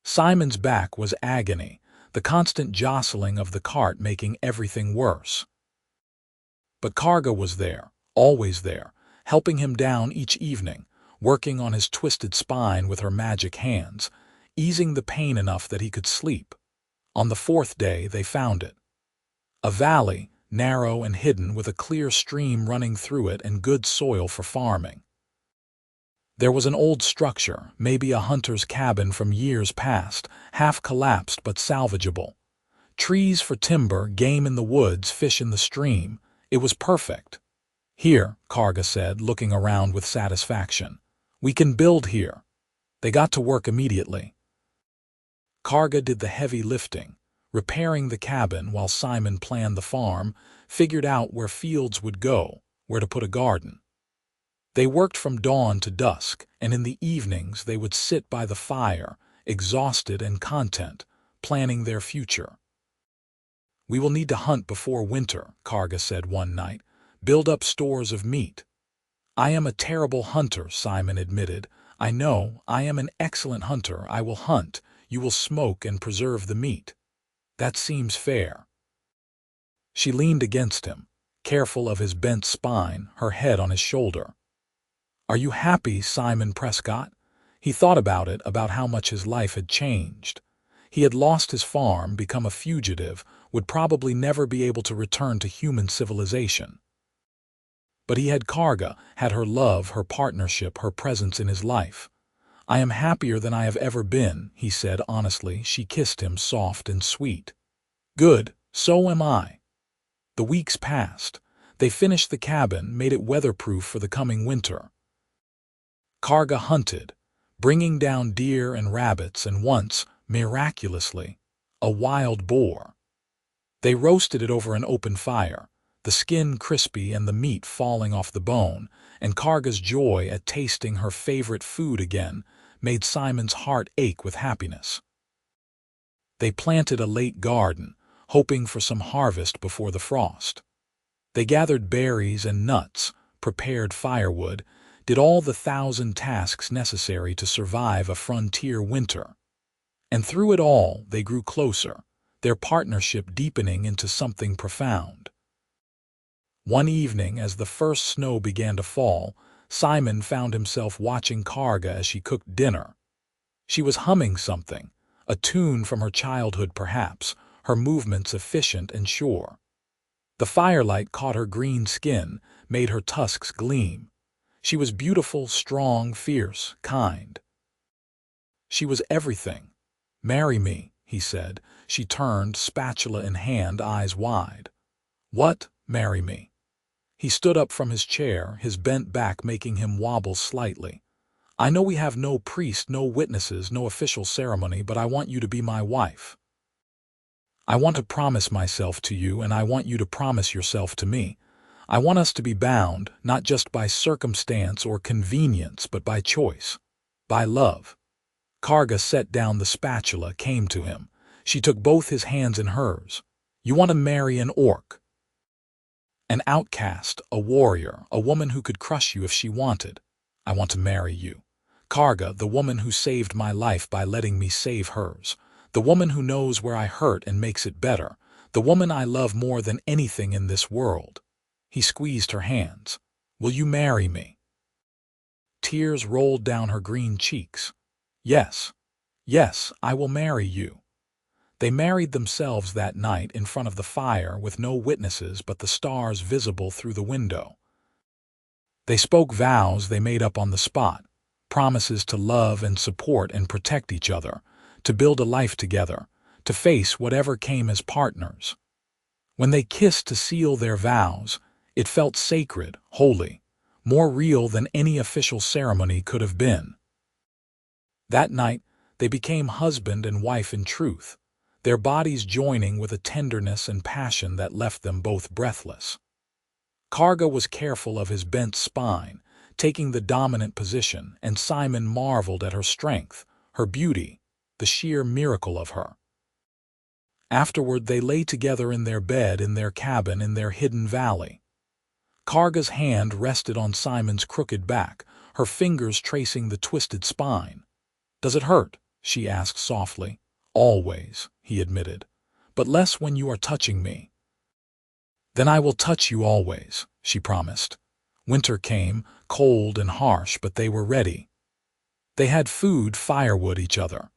Simon's back was agony, the constant jostling of the cart making everything worse. But Karga was there, always there, helping him down each evening, working on his twisted spine with her magic hands, easing the pain enough that he could sleep. On the 4th day they found it. A valley, narrow and hidden, with a clear stream running through it and good soil for farming. There was an old structure, maybe a hunter's cabin from years past, half collapsed but salvageable. Trees for timber, game in the woods, fish in the stream. It was perfect. "Here," Karga said, looking around with satisfaction. "We can build here." They got to work immediately. Karga did the heavy lifting, repairing the cabin while Simon planned the farm, figured out where fields would go, where to put a garden. They worked from dawn to dusk, and in the evenings they would sit by the fire, exhausted and content, planning their future. "We will need to hunt before winter," Karga said one night, "build up stores of meat." "I am a terrible hunter," Simon admitted. "I know, I am an excellent hunter. I will hunt, you will smoke and preserve the meat. That seems fair." She leaned against him, careful of his bent spine, her head on his shoulder. "Are you happy, Simon Prescott?" He thought about it, about how much his life had changed. He had lost his farm, become a fugitive, would probably never be able to return to human civilization. But he had Karga, had her love, her partnership, her presence in his life. "I am happier than I have ever been," he said honestly. She kissed him, soft and sweet. "Good, so am I." The weeks passed. They finished the cabin, made it weatherproof for the coming winter. Karga hunted, bringing down deer and rabbits, and once, miraculously, a wild boar. They roasted it over an open fire, the skin crispy and the meat falling off the bone, and Karga's joy at tasting her favorite food again made Simon's heart ache with happiness. They planted a late garden, hoping for some harvest before the frost. They gathered berries and nuts, prepared firewood, did all the 1,000 tasks necessary to survive a frontier winter. And through it all, they grew closer, their partnership deepening into something profound. One evening, as the first snow began to fall, Simon found himself watching Karga as she cooked dinner. She was humming something, a tune from her childhood perhaps, her movements efficient and sure. The firelight caught her green skin, made her tusks gleam. She was beautiful, strong, fierce, kind. She was everything. "Marry me," he said. She turned, spatula in hand, eyes wide. "What? Marry me?" He stood up from his chair, his bent back making him wobble slightly. "I know we have no priest, no witnesses, no official ceremony, but I want you to be my wife. I want to promise myself to you, and I want you to promise yourself to me. I want us to be bound, not just by circumstance or convenience, but by choice, by love." Karga set down the spatula, came to him. She took both his hands in hers. "You want to marry an orc? An outcast, a warrior, a woman who could crush you if she wanted. I want to marry you. Karga, the woman who saved my life by letting me save hers. The woman who knows where I hurt and makes it better. The woman I love more than anything in this world." He squeezed her hands. "Will you marry me?" Tears rolled down her green cheeks. "Yes, yes, I will marry you." They married themselves that night in front of the fire with no witnesses but the stars visible through the window. They spoke vows they made up on the spot, promises to love and support and protect each other, to build a life together, to face whatever came as partners. When they kissed to seal their vows, it felt sacred, holy, more real than any official ceremony could have been. That night, they became husband and wife in truth, their bodies joining with a tenderness and passion that left them both breathless. Karga was careful of his bent spine, taking the dominant position, and Simon marveled at her strength, her beauty, the sheer miracle of her. Afterward, they lay together in their bed in their cabin in their hidden valley. Karga's hand rested on Simon's crooked back, her fingers tracing the twisted spine. "Does it hurt?" she asked softly. "Always," he admitted, "but less when you are touching me." "Then I will touch you always," she promised. Winter came, cold and harsh, but they were ready. They had food, firewood, each other.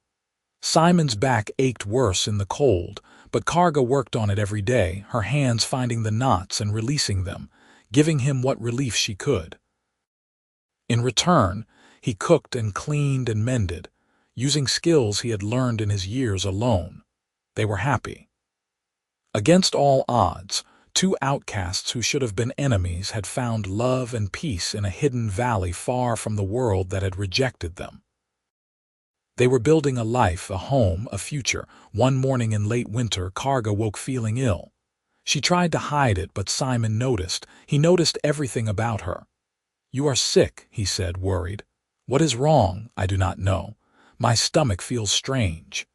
Simon's back ached worse in the cold, but Karga worked on it every day, her hands finding the knots and releasing them, giving him what relief she could. In return, he cooked and cleaned and mended, using skills he had learned in his years alone. They were happy. Against all odds, two outcasts who should have been enemies had found love and peace in a hidden valley far from the world that had rejected them. They were building a life, a home, a future. One morning in late winter, Karga woke feeling ill. She tried to hide it, but Simon noticed. He noticed everything about her. "You are sick," he said, worried. "What is wrong? I do not know. My stomach feels strange."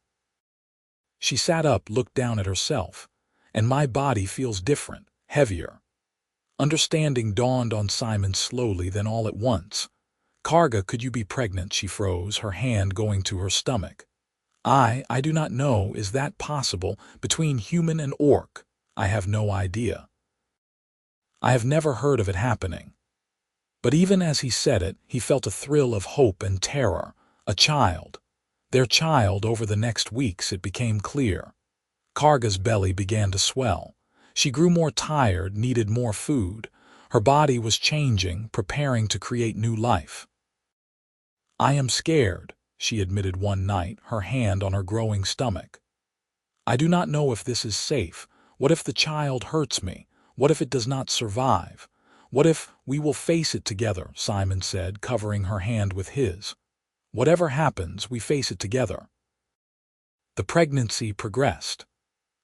She sat up, looked down at herself. "And my body feels different, heavier." Understanding dawned on Simon slowly, then all at once. "Karga, could you be pregnant?" She froze, her hand going to her stomach. I do not know. Is that possible? Between human and orc? I have no idea. I have never heard of it happening." But even as he said it, he felt a thrill of hope and terror. A child. Their child. Over the next weeks it became clear. Karga's belly began to swell. She grew more tired, needed more food. Her body was changing, preparing to create new life. "I am scared," she admitted one night, her hand on her growing stomach. "I do not know if this is safe. What if the child hurts me? What if it does not survive? What if—" "We will face it together," Simon said, covering her hand with his. "Whatever happens, we face it together." The pregnancy progressed.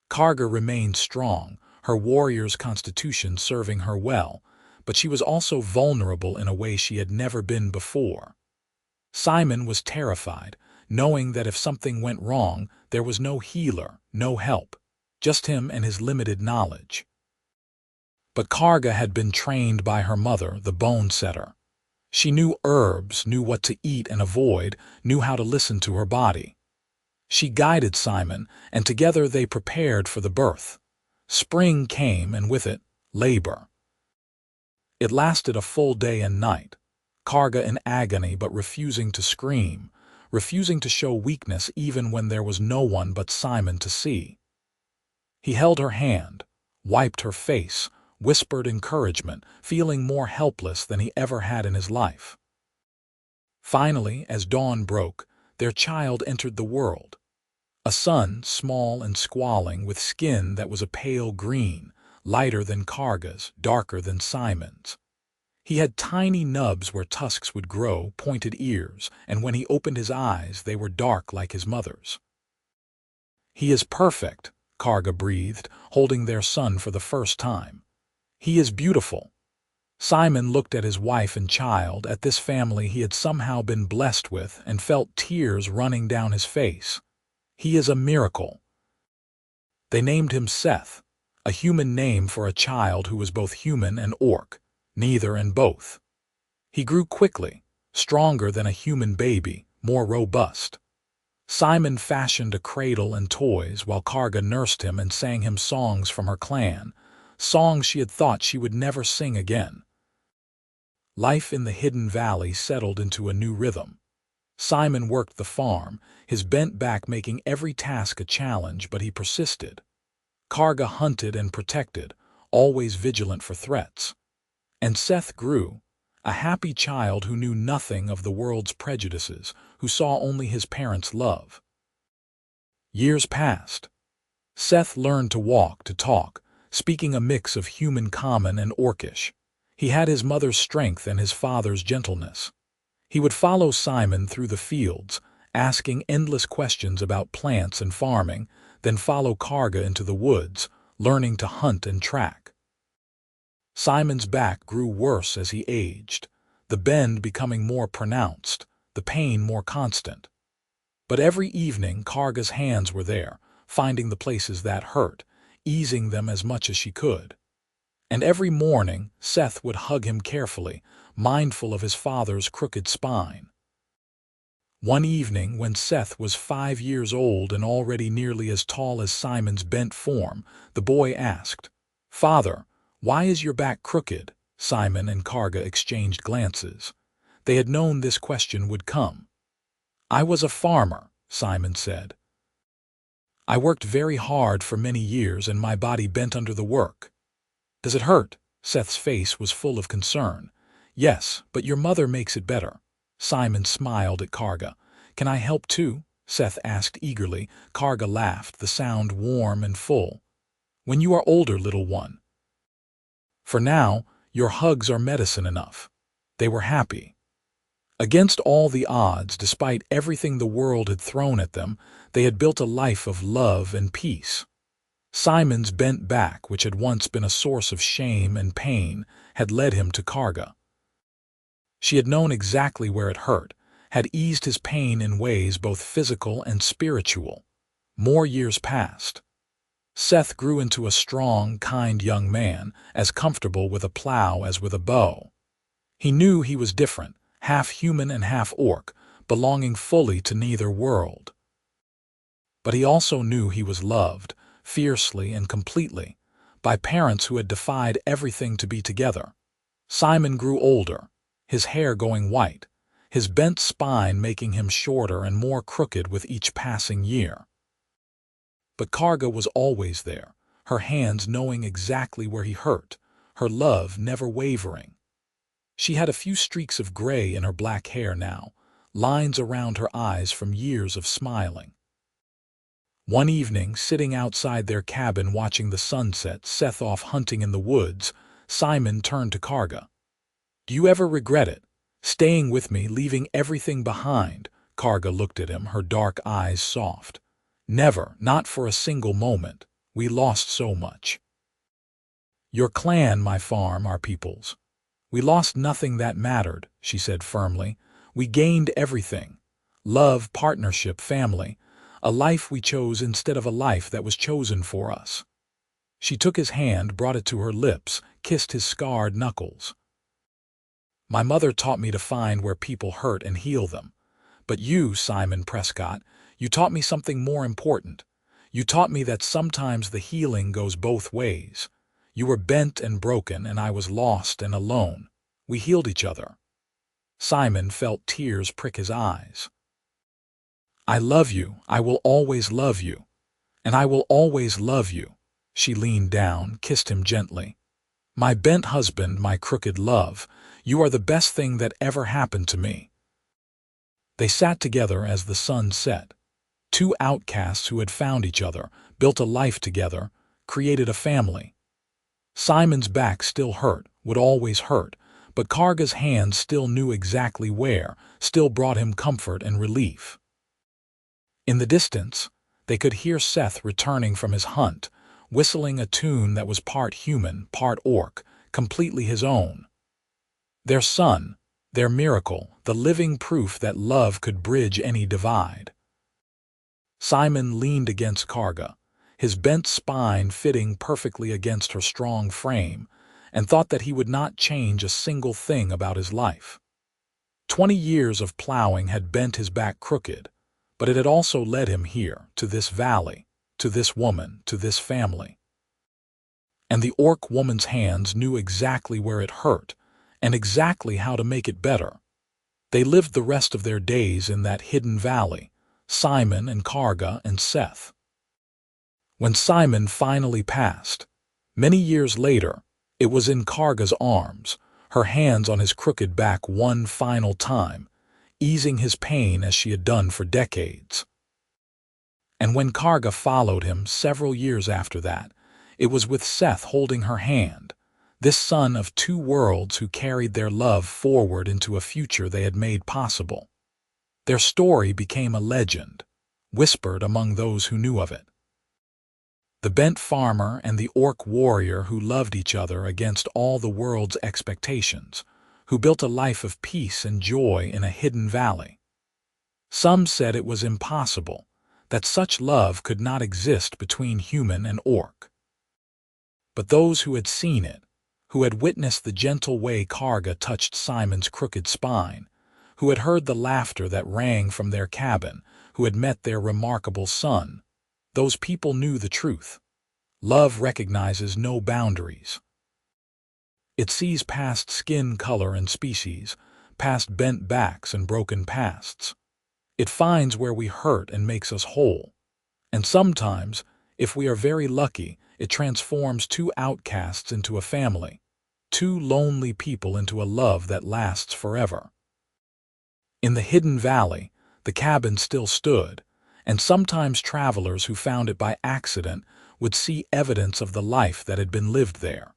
Karga remained strong, her warrior's constitution serving her well, but she was also vulnerable in a way she had never been before. Simon was terrified, knowing that if something went wrong, there was no healer, no help, just him and his limited knowledge. But Karga had been trained by her mother, the bone setter. She knew herbs, knew what to eat and avoid, knew how to listen to her body. She guided Simon, and together they prepared for the birth. Spring came, and with it, labor. It lasted a full day and night. Karga in agony but refusing to scream, refusing to show weakness even when there was no one but Simon to see. He held her hand, wiped her face, whispered encouragement, feeling more helpless than he ever had in his life. Finally, as dawn broke, their child entered the world. A son, small and squalling, with skin that was a pale green, lighter than Karga's, darker than Simon's. He had tiny nubs where tusks would grow, pointed ears, and when he opened his eyes they were dark like his mother's. "He is perfect," Karga breathed, holding their son for the first time. "He is beautiful." Simon looked at his wife and child, at this family he had somehow been blessed with, and felt tears running down his face. "He is a miracle." They named him Seth, a human name for a child who was both human and orc, neither and both. He grew quickly, stronger than a human baby, more robust. Simon fashioned a cradle and toys while Karga nursed him and sang him songs from her clan, songs she had thought she would never sing again. Life in the hidden valley settled into a new rhythm. Simon worked the farm, his bent back making every task a challenge, but he persisted. Karga hunted and protected, always vigilant for threats. And Seth grew, a happy child who knew nothing of the world's prejudices, who saw only his parents' love. Years passed. Seth learned to walk, to talk, speaking a mix of human common and orcish. He had his mother's strength and his father's gentleness. He would follow Simon through the fields, asking endless questions about plants and farming, then follow Karga into the woods, learning to hunt and track. Simon's back grew worse as he aged, the bend becoming more pronounced, the pain more constant. But every evening Karga's hands were there, finding the places that hurt, easing them as much as she could. And every morning Seth would hug him carefully, mindful of his father's crooked spine. One evening, when Seth was 5 years old and already nearly as tall as Simon's bent form, the boy asked, "Father, why is your back crooked?" Simon and Karga exchanged glances. They had known this question would come. "I was a farmer," Simon said. "I worked very hard for many years and my body bent under the work." "Does it hurt?" Seth's face was full of concern. "Yes, but your mother makes it better." Simon smiled at Karga. "Can I help too?" Seth asked eagerly. Karga laughed, the sound warm and full. "When you are older, little one. For now, your hugs are medicine enough." They were happy. Against all the odds, despite everything the world had thrown at them, they had built a life of love and peace. Simon's bent back, which had once been a source of shame and pain, had led him to Karga. She had known exactly where it hurt, had eased his pain in ways both physical and spiritual. More years passed. Seth grew into a strong, kind young man, as comfortable with a plow as with a bow. He knew he was different, half human and half orc, belonging fully to neither world. But he also knew he was loved, fiercely and completely, by parents who had defied everything to be together. Simon grew older, his hair going white, his bent spine making him shorter and more crooked with each passing year. But Karga was always there, her hands knowing exactly where he hurt, her love never wavering. She had a few streaks of gray in her black hair now, lines around her eyes from years of smiling. One evening, sitting outside their cabin watching the sunset, Seth off hunting in the woods, Simon turned to Karga. "Do you ever regret it? Staying with me, leaving everything behind?" Karga looked at him, her dark eyes soft. "Never, not for a single moment. We lost so much. Your clan, my farm, our peoples. We lost nothing that mattered," she said firmly. "We gained everything. Love, partnership, family. A life we chose instead of a life that was chosen for us." She took his hand, brought it to her lips, kissed his scarred knuckles. "My mother taught me to find where people hurt and heal them. But you, Simon Prescott, you taught me something more important. You taught me that sometimes the healing goes both ways. You were bent and broken, and I was lost and alone. We healed each other." Simon felt tears prick his eyes. "I love you. I will always love you. And I will always love you." She leaned down, kissed him gently. "My bent husband, my crooked love, you are the best thing that ever happened to me." They sat together as the sun set. Two outcasts who had found each other, built a life together, created a family. Simon's back still hurt, would always hurt, but Karga's hands still knew exactly where, still brought him comfort and relief. In the distance, they could hear Seth returning from his hunt, whistling a tune that was part human, part orc, completely his own. Their son, their miracle, the living proof that love could bridge any divide. Simon leaned against Karga, his bent spine fitting perfectly against her strong frame, and thought that he would not change a single thing about his life. 20 years of plowing had bent his back crooked, but it had also led him here, to this valley, to this woman, to this family. And the orc woman's hands knew exactly where it hurt, and exactly how to make it better. They lived the rest of their days in that hidden valley, Simon and Karga and Seth. When Simon finally passed, many years later, it was in Karga's arms, her hands on his crooked back one final time, easing his pain as she had done for decades. And when Karga followed him several years after that, it was with Seth holding her hand, this son of two worlds who carried their love forward into a future they had made possible. Their story became a legend, whispered among those who knew of it. The bent farmer and the orc warrior who loved each other against all the world's expectations, who built a life of peace and joy in a hidden valley. Some said it was impossible, that such love could not exist between human and orc. But those who had seen it, who had witnessed the gentle way Karga touched Simon's crooked spine, who had heard the laughter that rang from their cabin, who had met their remarkable son, those people knew the truth. Love recognizes no boundaries. It sees past skin color and species, past bent backs and broken pasts. It finds where we hurt and makes us whole. And sometimes, if we are very lucky, it transforms two outcasts into a family, two lonely people into a love that lasts forever. In the hidden valley, the cabin still stood, and sometimes travelers who found it by accident would see evidence of the life that had been lived there.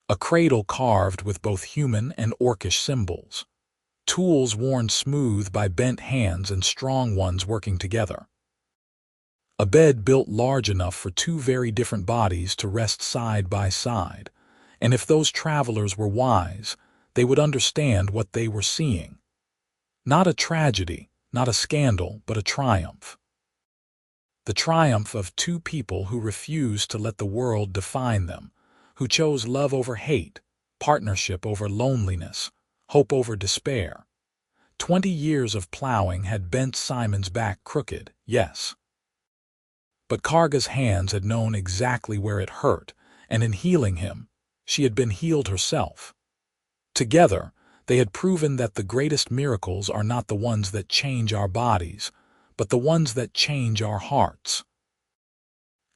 A cradle carved with both human and orcish symbols, tools worn smooth by bent hands and strong ones working together. A bed built large enough for two very different bodies to rest side by side, and if those travelers were wise, they would understand what they were seeing. Not a tragedy, not a scandal, but a triumph. The triumph of two people who refused to let the world define them, who chose love over hate, partnership over loneliness, hope over despair. 20 years of plowing had bent Simon's back crooked, yes. But Karga's hands had known exactly where it hurt, and in healing him, she had been healed herself. Together, they had proven that the greatest miracles are not the ones that change our bodies, but the ones that change our hearts.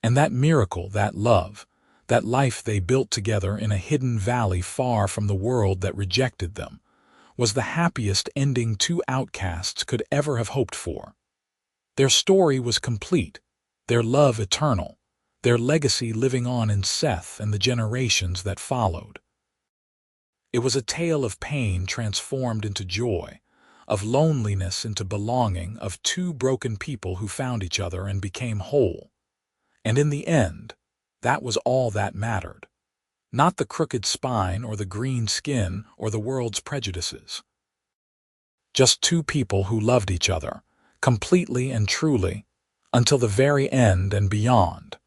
And that miracle, that love, that life they built together in a hidden valley far from the world that rejected them, was the happiest ending two outcasts could ever have hoped for. Their story was complete, their love eternal, their legacy living on in Seth and the generations that followed. It was a tale of pain transformed into joy, of loneliness into belonging, of two broken people who found each other and became whole. And in the end, that was all that mattered. Not the crooked spine or the green skin or the world's prejudices. Just two people who loved each other, completely and truly, until the very end and beyond.